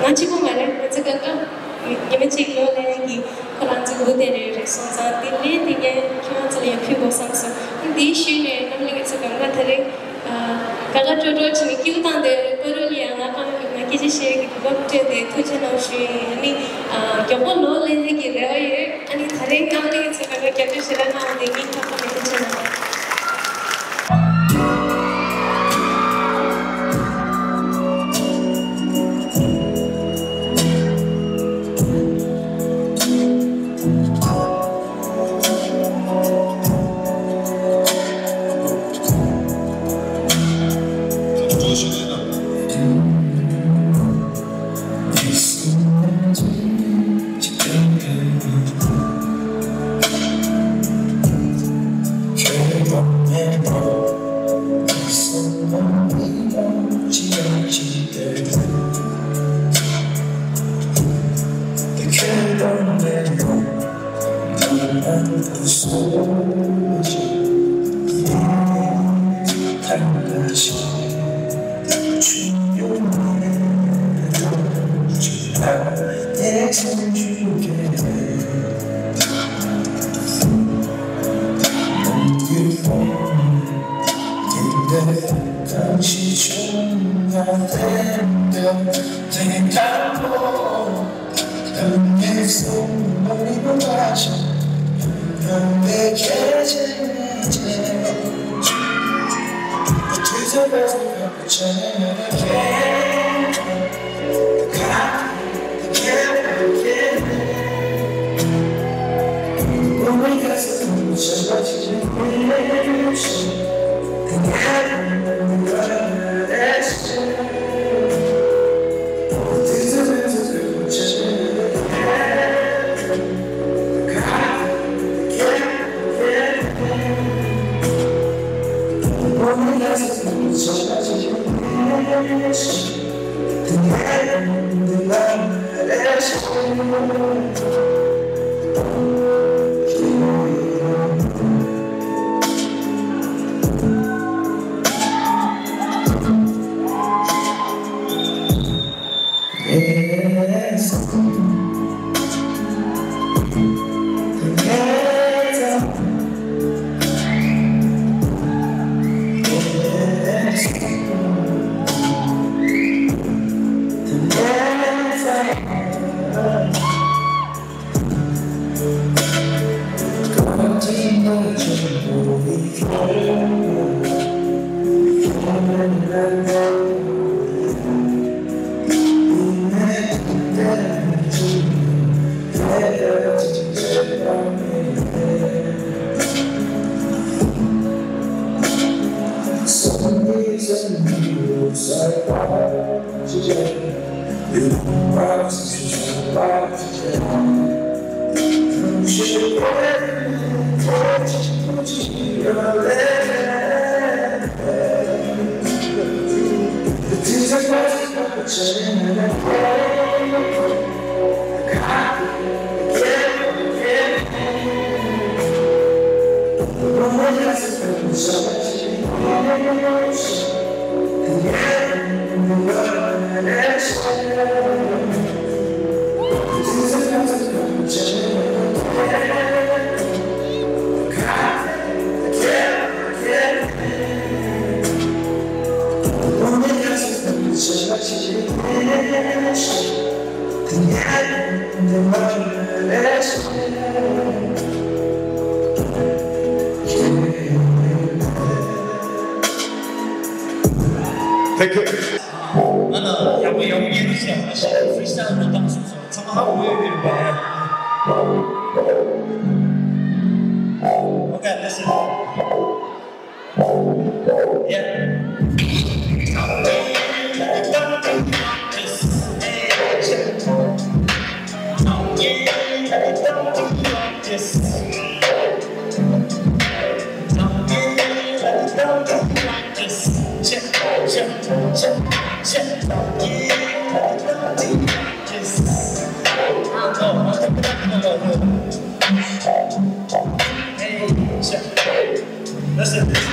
Nachibo mare, it's a gaga. Yemechik lo legi Koranzo mude re sonza dille dige kyanzali phugo samsa. Di shine namli it's a ganga thare kaga toto chini kyutan de perulia ngakam makiji she gokte de thujana shi ani kyobo lo legi re ani thare namli it's a ganga kyatu shirana de mi khapa thujana. The Thank you. 나는 야구 연기는 시작. 프리스타일로 당수서 참하고 왜? Okay, listen. Yeah. Listen.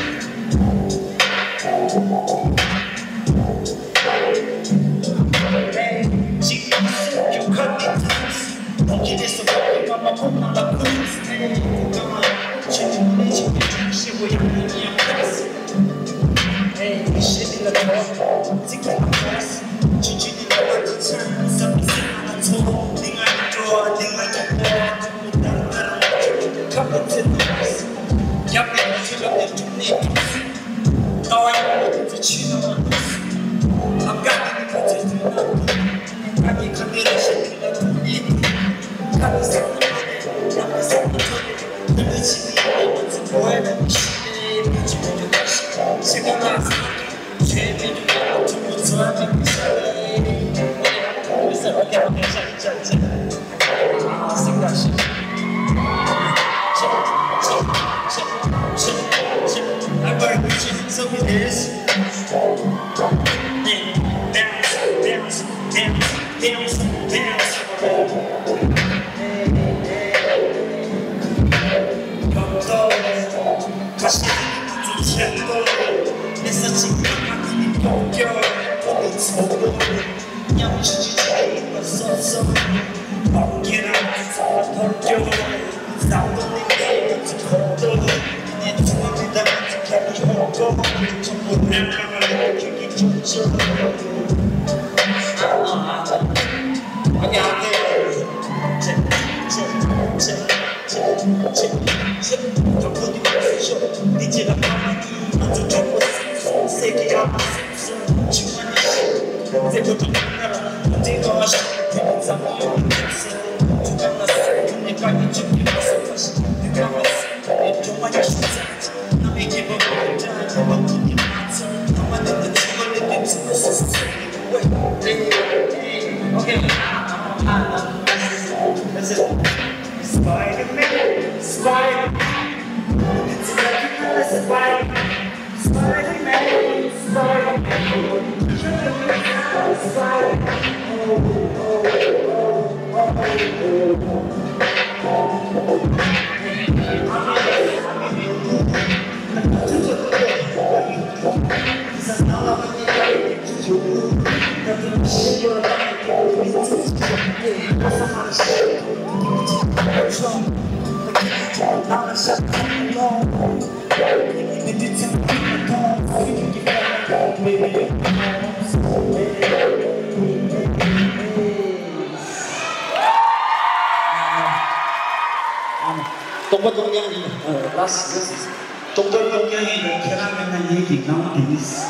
동전동양이 결합한 얘기 가운데 있어.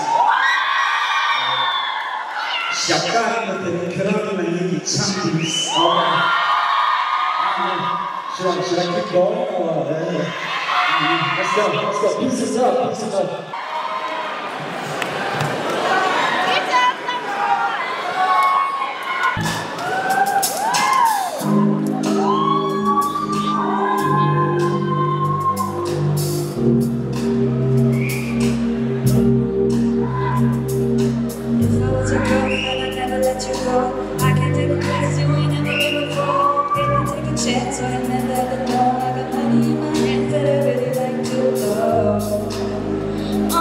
약간 것들은 결합한 얘기 참 있어. Should I keep going? Let's go. Pieces up. I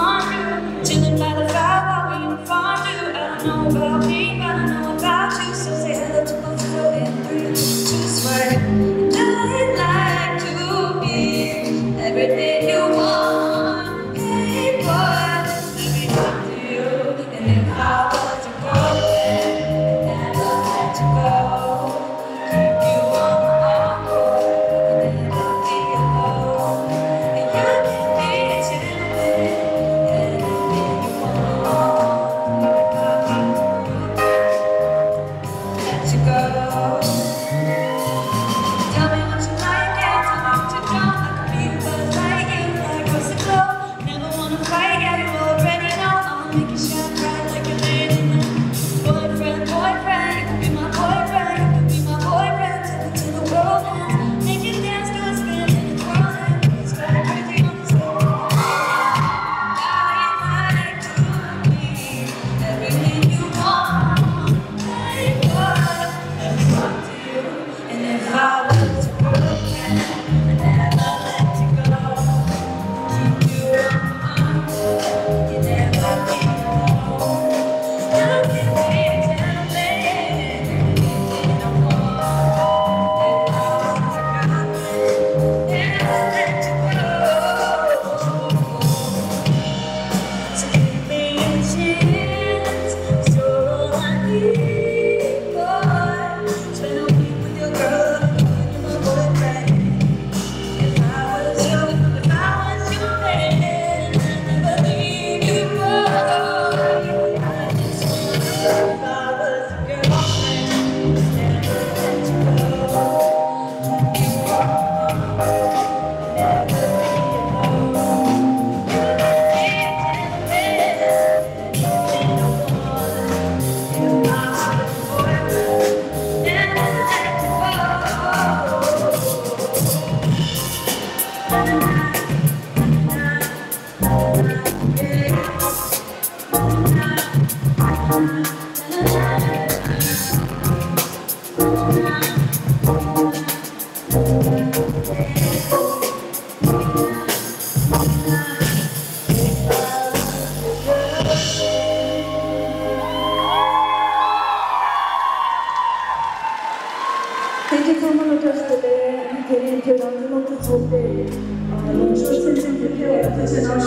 Thank you for coming to us today. I'm getting to know you to talk to long show since you prepare to know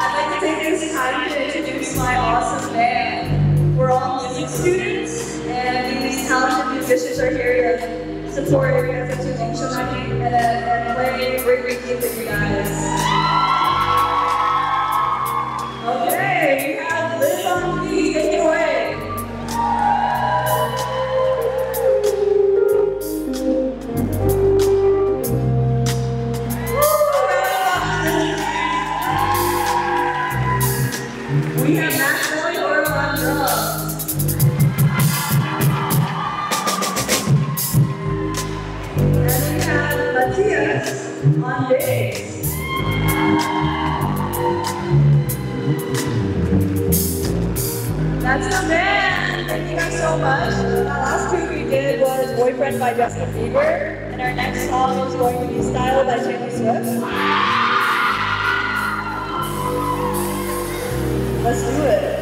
I'd like to take this time to introduce my awesome band. We're all music students, and these talented musicians are here to support areas such as Longsho and play great music for you guys. Okay, we have Liz on the take it away. We have Maxwell Oral on drums. And we have Matthias on bass. That's the band! Thank you guys so much. The last tune we did was Boyfriend by Justin Bieber, and our next song is going to be Style by Taylor Swift. Let's do it.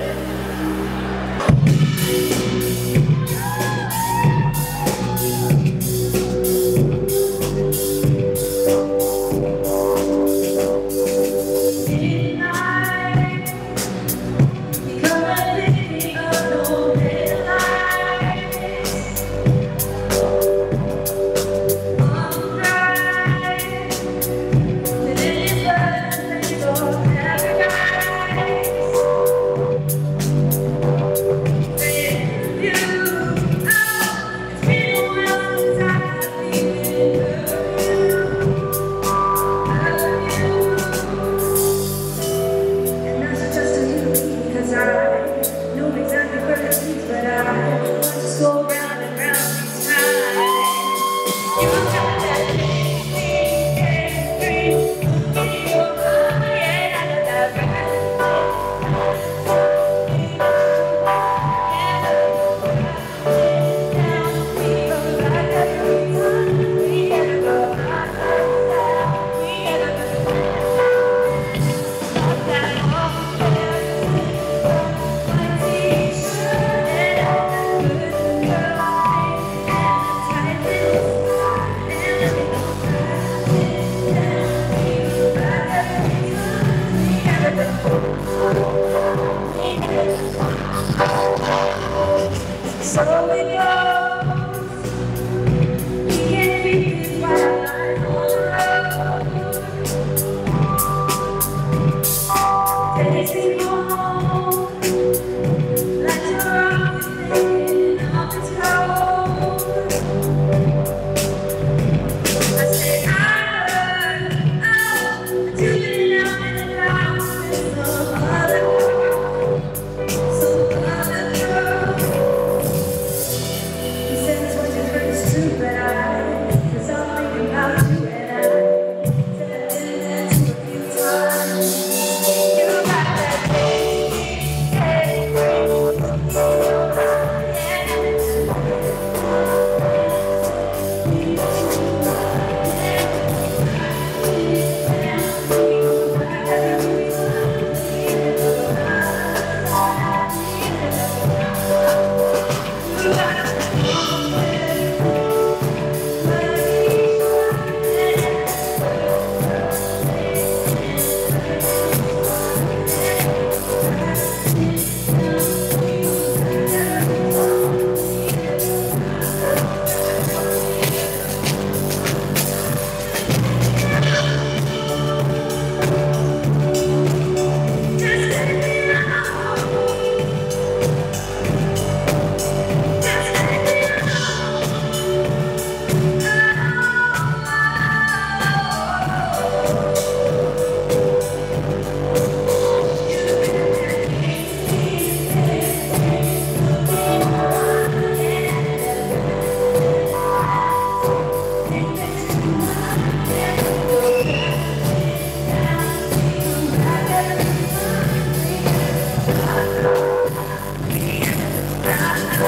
Thank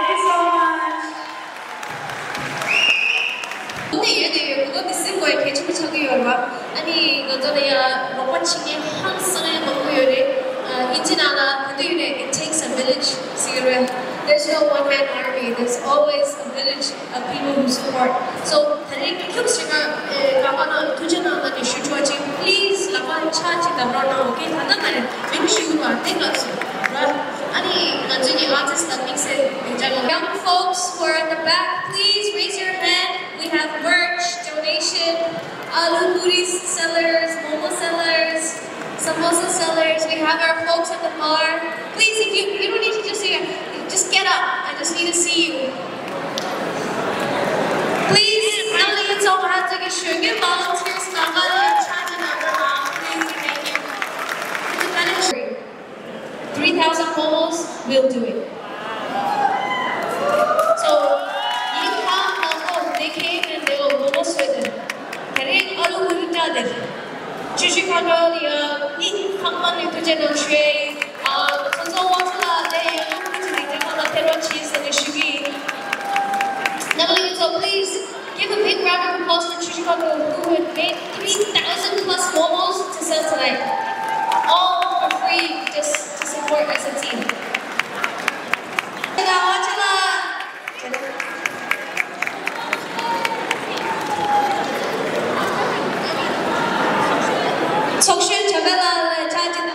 you so much. 근데 얘네 그거 쓴 거에 개춤을 차고 열어. 아니 너들이야 로봇칭에 한 손에 먹고 열이 인지나나 근데 얘네 it takes a village. 시그래. There's no one-man army. There's always a village of people who support. So 다리 큐스가 가만히 두지나나 이슈주어지 please 라마 차지 담라나 오케이 하나만 맹시우로 안 된다서. 아니 나중에 artist that makes it young folks who are in the back, please raise your hand. We have merch, donation, aloo puris sellers, momo sellers, samosa sellers. We have our folks at the bar. Please, if you don't need to just get up. I just need to see you. Please, 나는 저 한쪽에 쉬게 volunteers 나가는 찾아나가. Please, thank you. 3,000 momos, we'll do it. So, they came and they were momo Sweden. Karen alu burita 주식하려니야 이 한번에 그제는 쉐이 선서와서라 내 영국들이 되거나 테러치스의 시기. So please give a big round of applause for 주식하려 who had made 3,000 plus momos to sell tonight. All for free, just to support as a team. 속신 자벨라를 찾으다.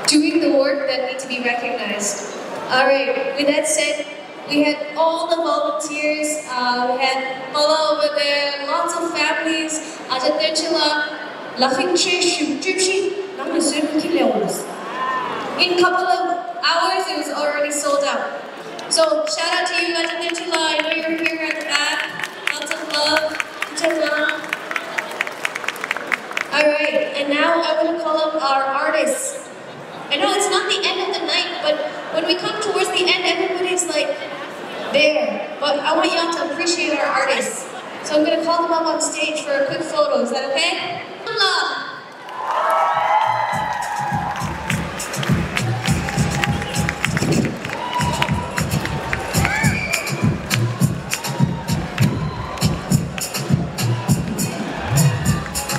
Doing the work that need to be recognized. Alright, with that said, we had all the volunteers, we had Paula over there, lots of families, 아자들치라 라핑치 슈주시 남은 슬프길래 올랐어. In a couple of hours, it was already sold out. So shout out to you guys in Chila. I know you're here at the back. Lots of love. Alright, and now I want to call up our artists. I know it's not the end of the night, but when we come towards the end, everybody's like there. But I want y'all to appreciate our artists. So I'm going to call them up on stage for a quick photo. Is that okay? Love.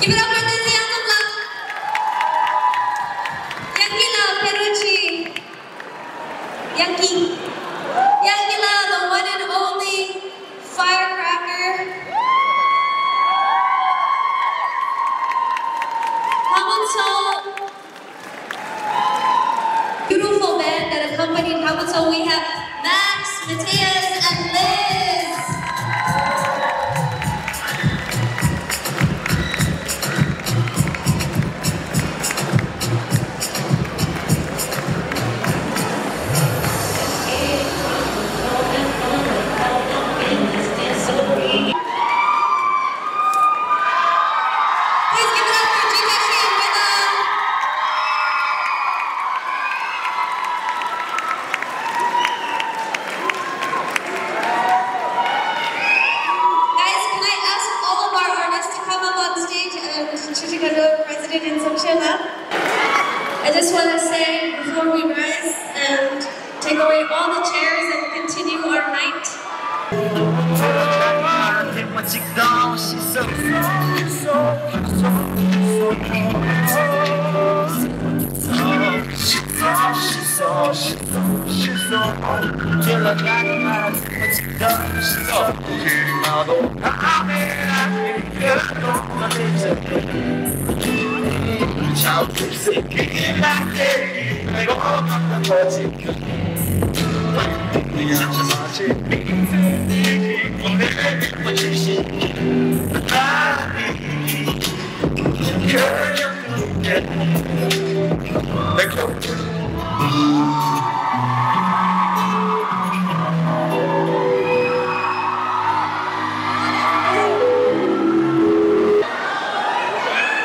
Give it up for Lindsay Altabla. Yankila Perucci. Yankila, the one and only firecracker. Hamunso. Beautiful band that accompanied Hamunso. We have Max, Mateus, and Liz. President in Sochila. I just want to say before we rise and take away all the chairs and continue our night.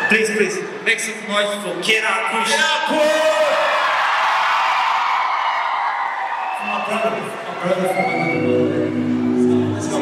Please, make some noise for Kira Kush. My brother from another world. Let's go.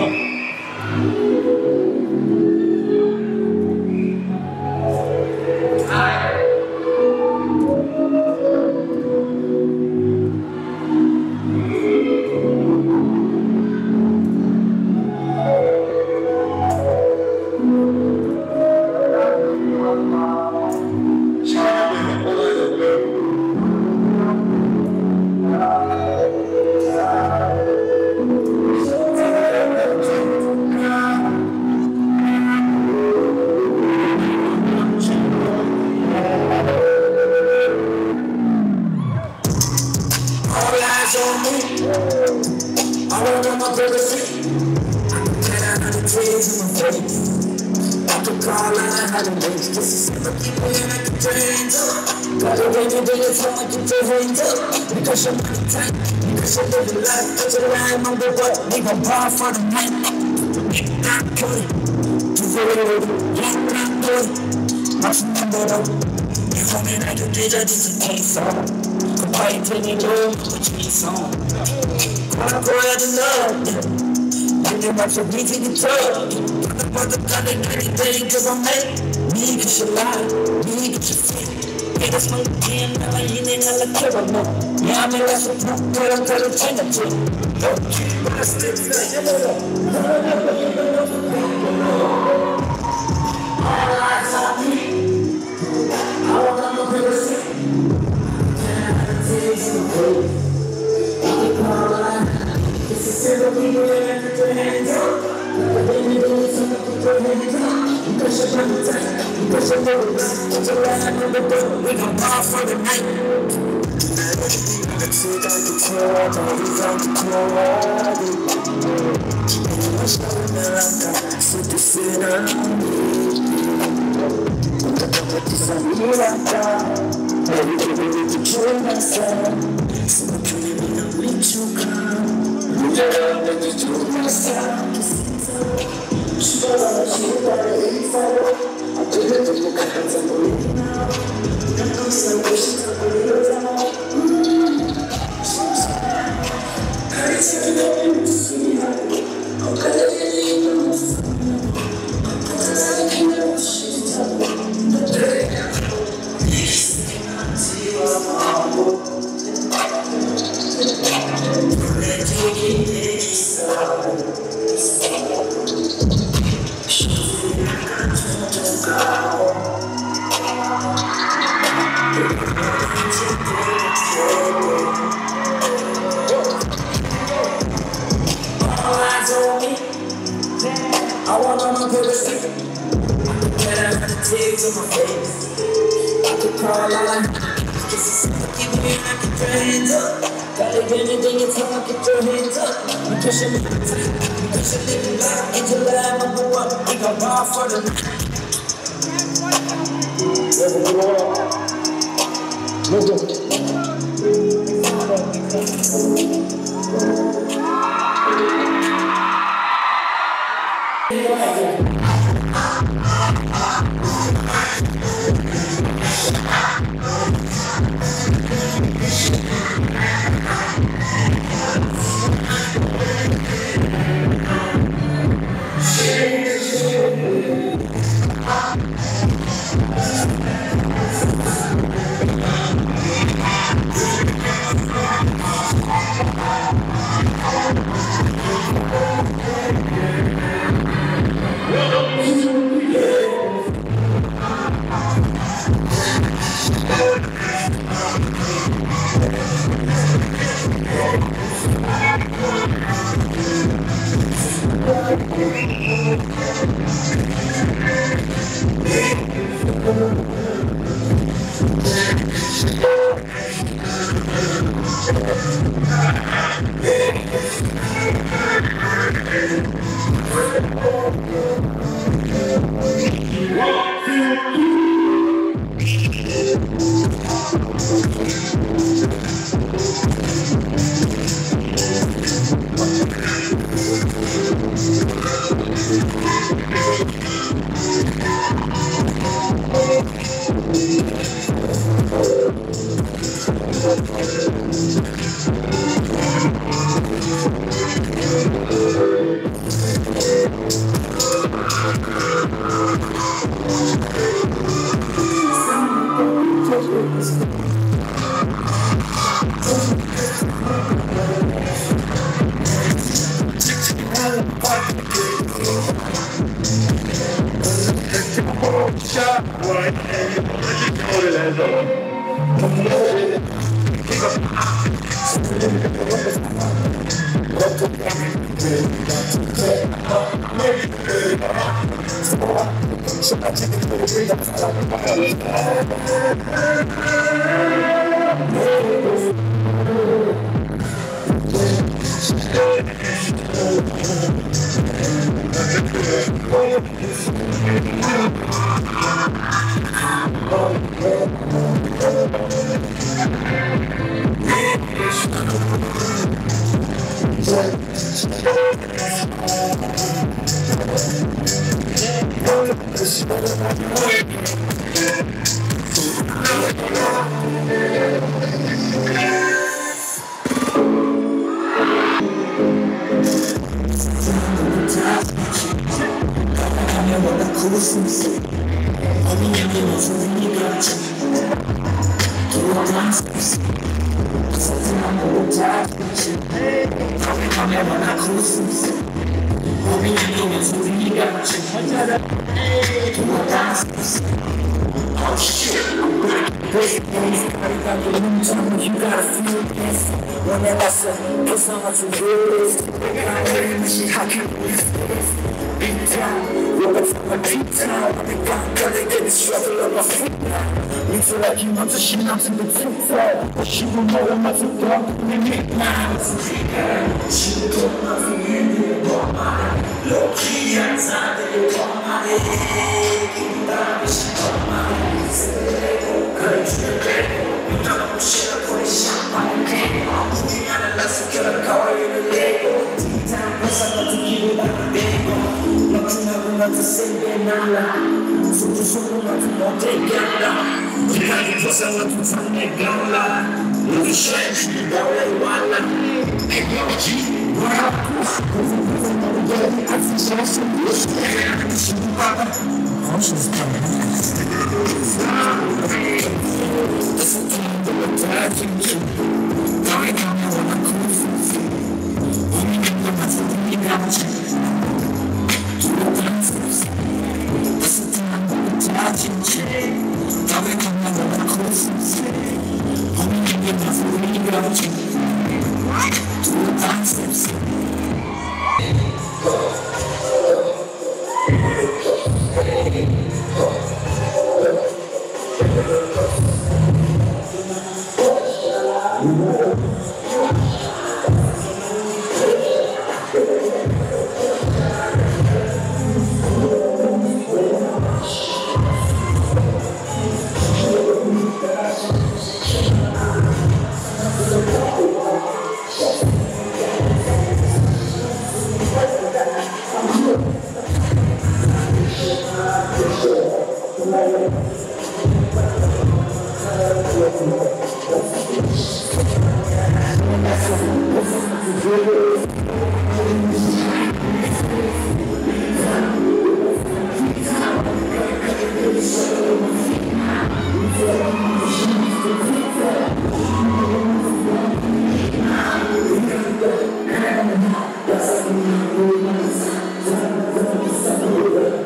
could call out and have a race. This is simple people and I can change up. Gotta wait until you tell me get your hands up. Because your money tight, because you're living life. Because you're lying on the what, we gon' bar for the night. Not good, you really, not good. Watch the number though. You call me like a DJ, this is K-Song. I'm quite taking love, but you need song. Wanna go ahead and love, you watch your beat in the tub. The motherfucker anything cause I'm made. Me get your lie, me get your feet. Hey, that's my game, now I ain't in all the caramel. Yeah, I'm in less of proof, but I'm gonna change it to you. But I still feel all eyes on me. I want to know who to see. Can I take some food? I can call out. This is simple people and put your hands up. When you do something, put your hands up. Because you're running tight, because you're moving right. Put your line on the door, we gon' ball for the night. Let's take out the floor, bodies out the floor. And I'm showing that I'm got super sit down. But this ain't me like that. Baby, baby, to kill myself. So I'm trying to know when you come. Yeah, but you do myself. She got it inside. I do it to look at it and believe it now. I know she's a little down. I take it up to see her. How can I leave her? I can't know she's tough. I want on my privacy. Can I have the tears on my face? I could call out. Just keep me and I can put your hands up. Gotta get anything you tell me, get your hands up. Because you're living tight, because you're living life. Ain't your life, I'm the one. We gon' bar for the night. Thank you.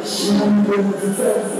She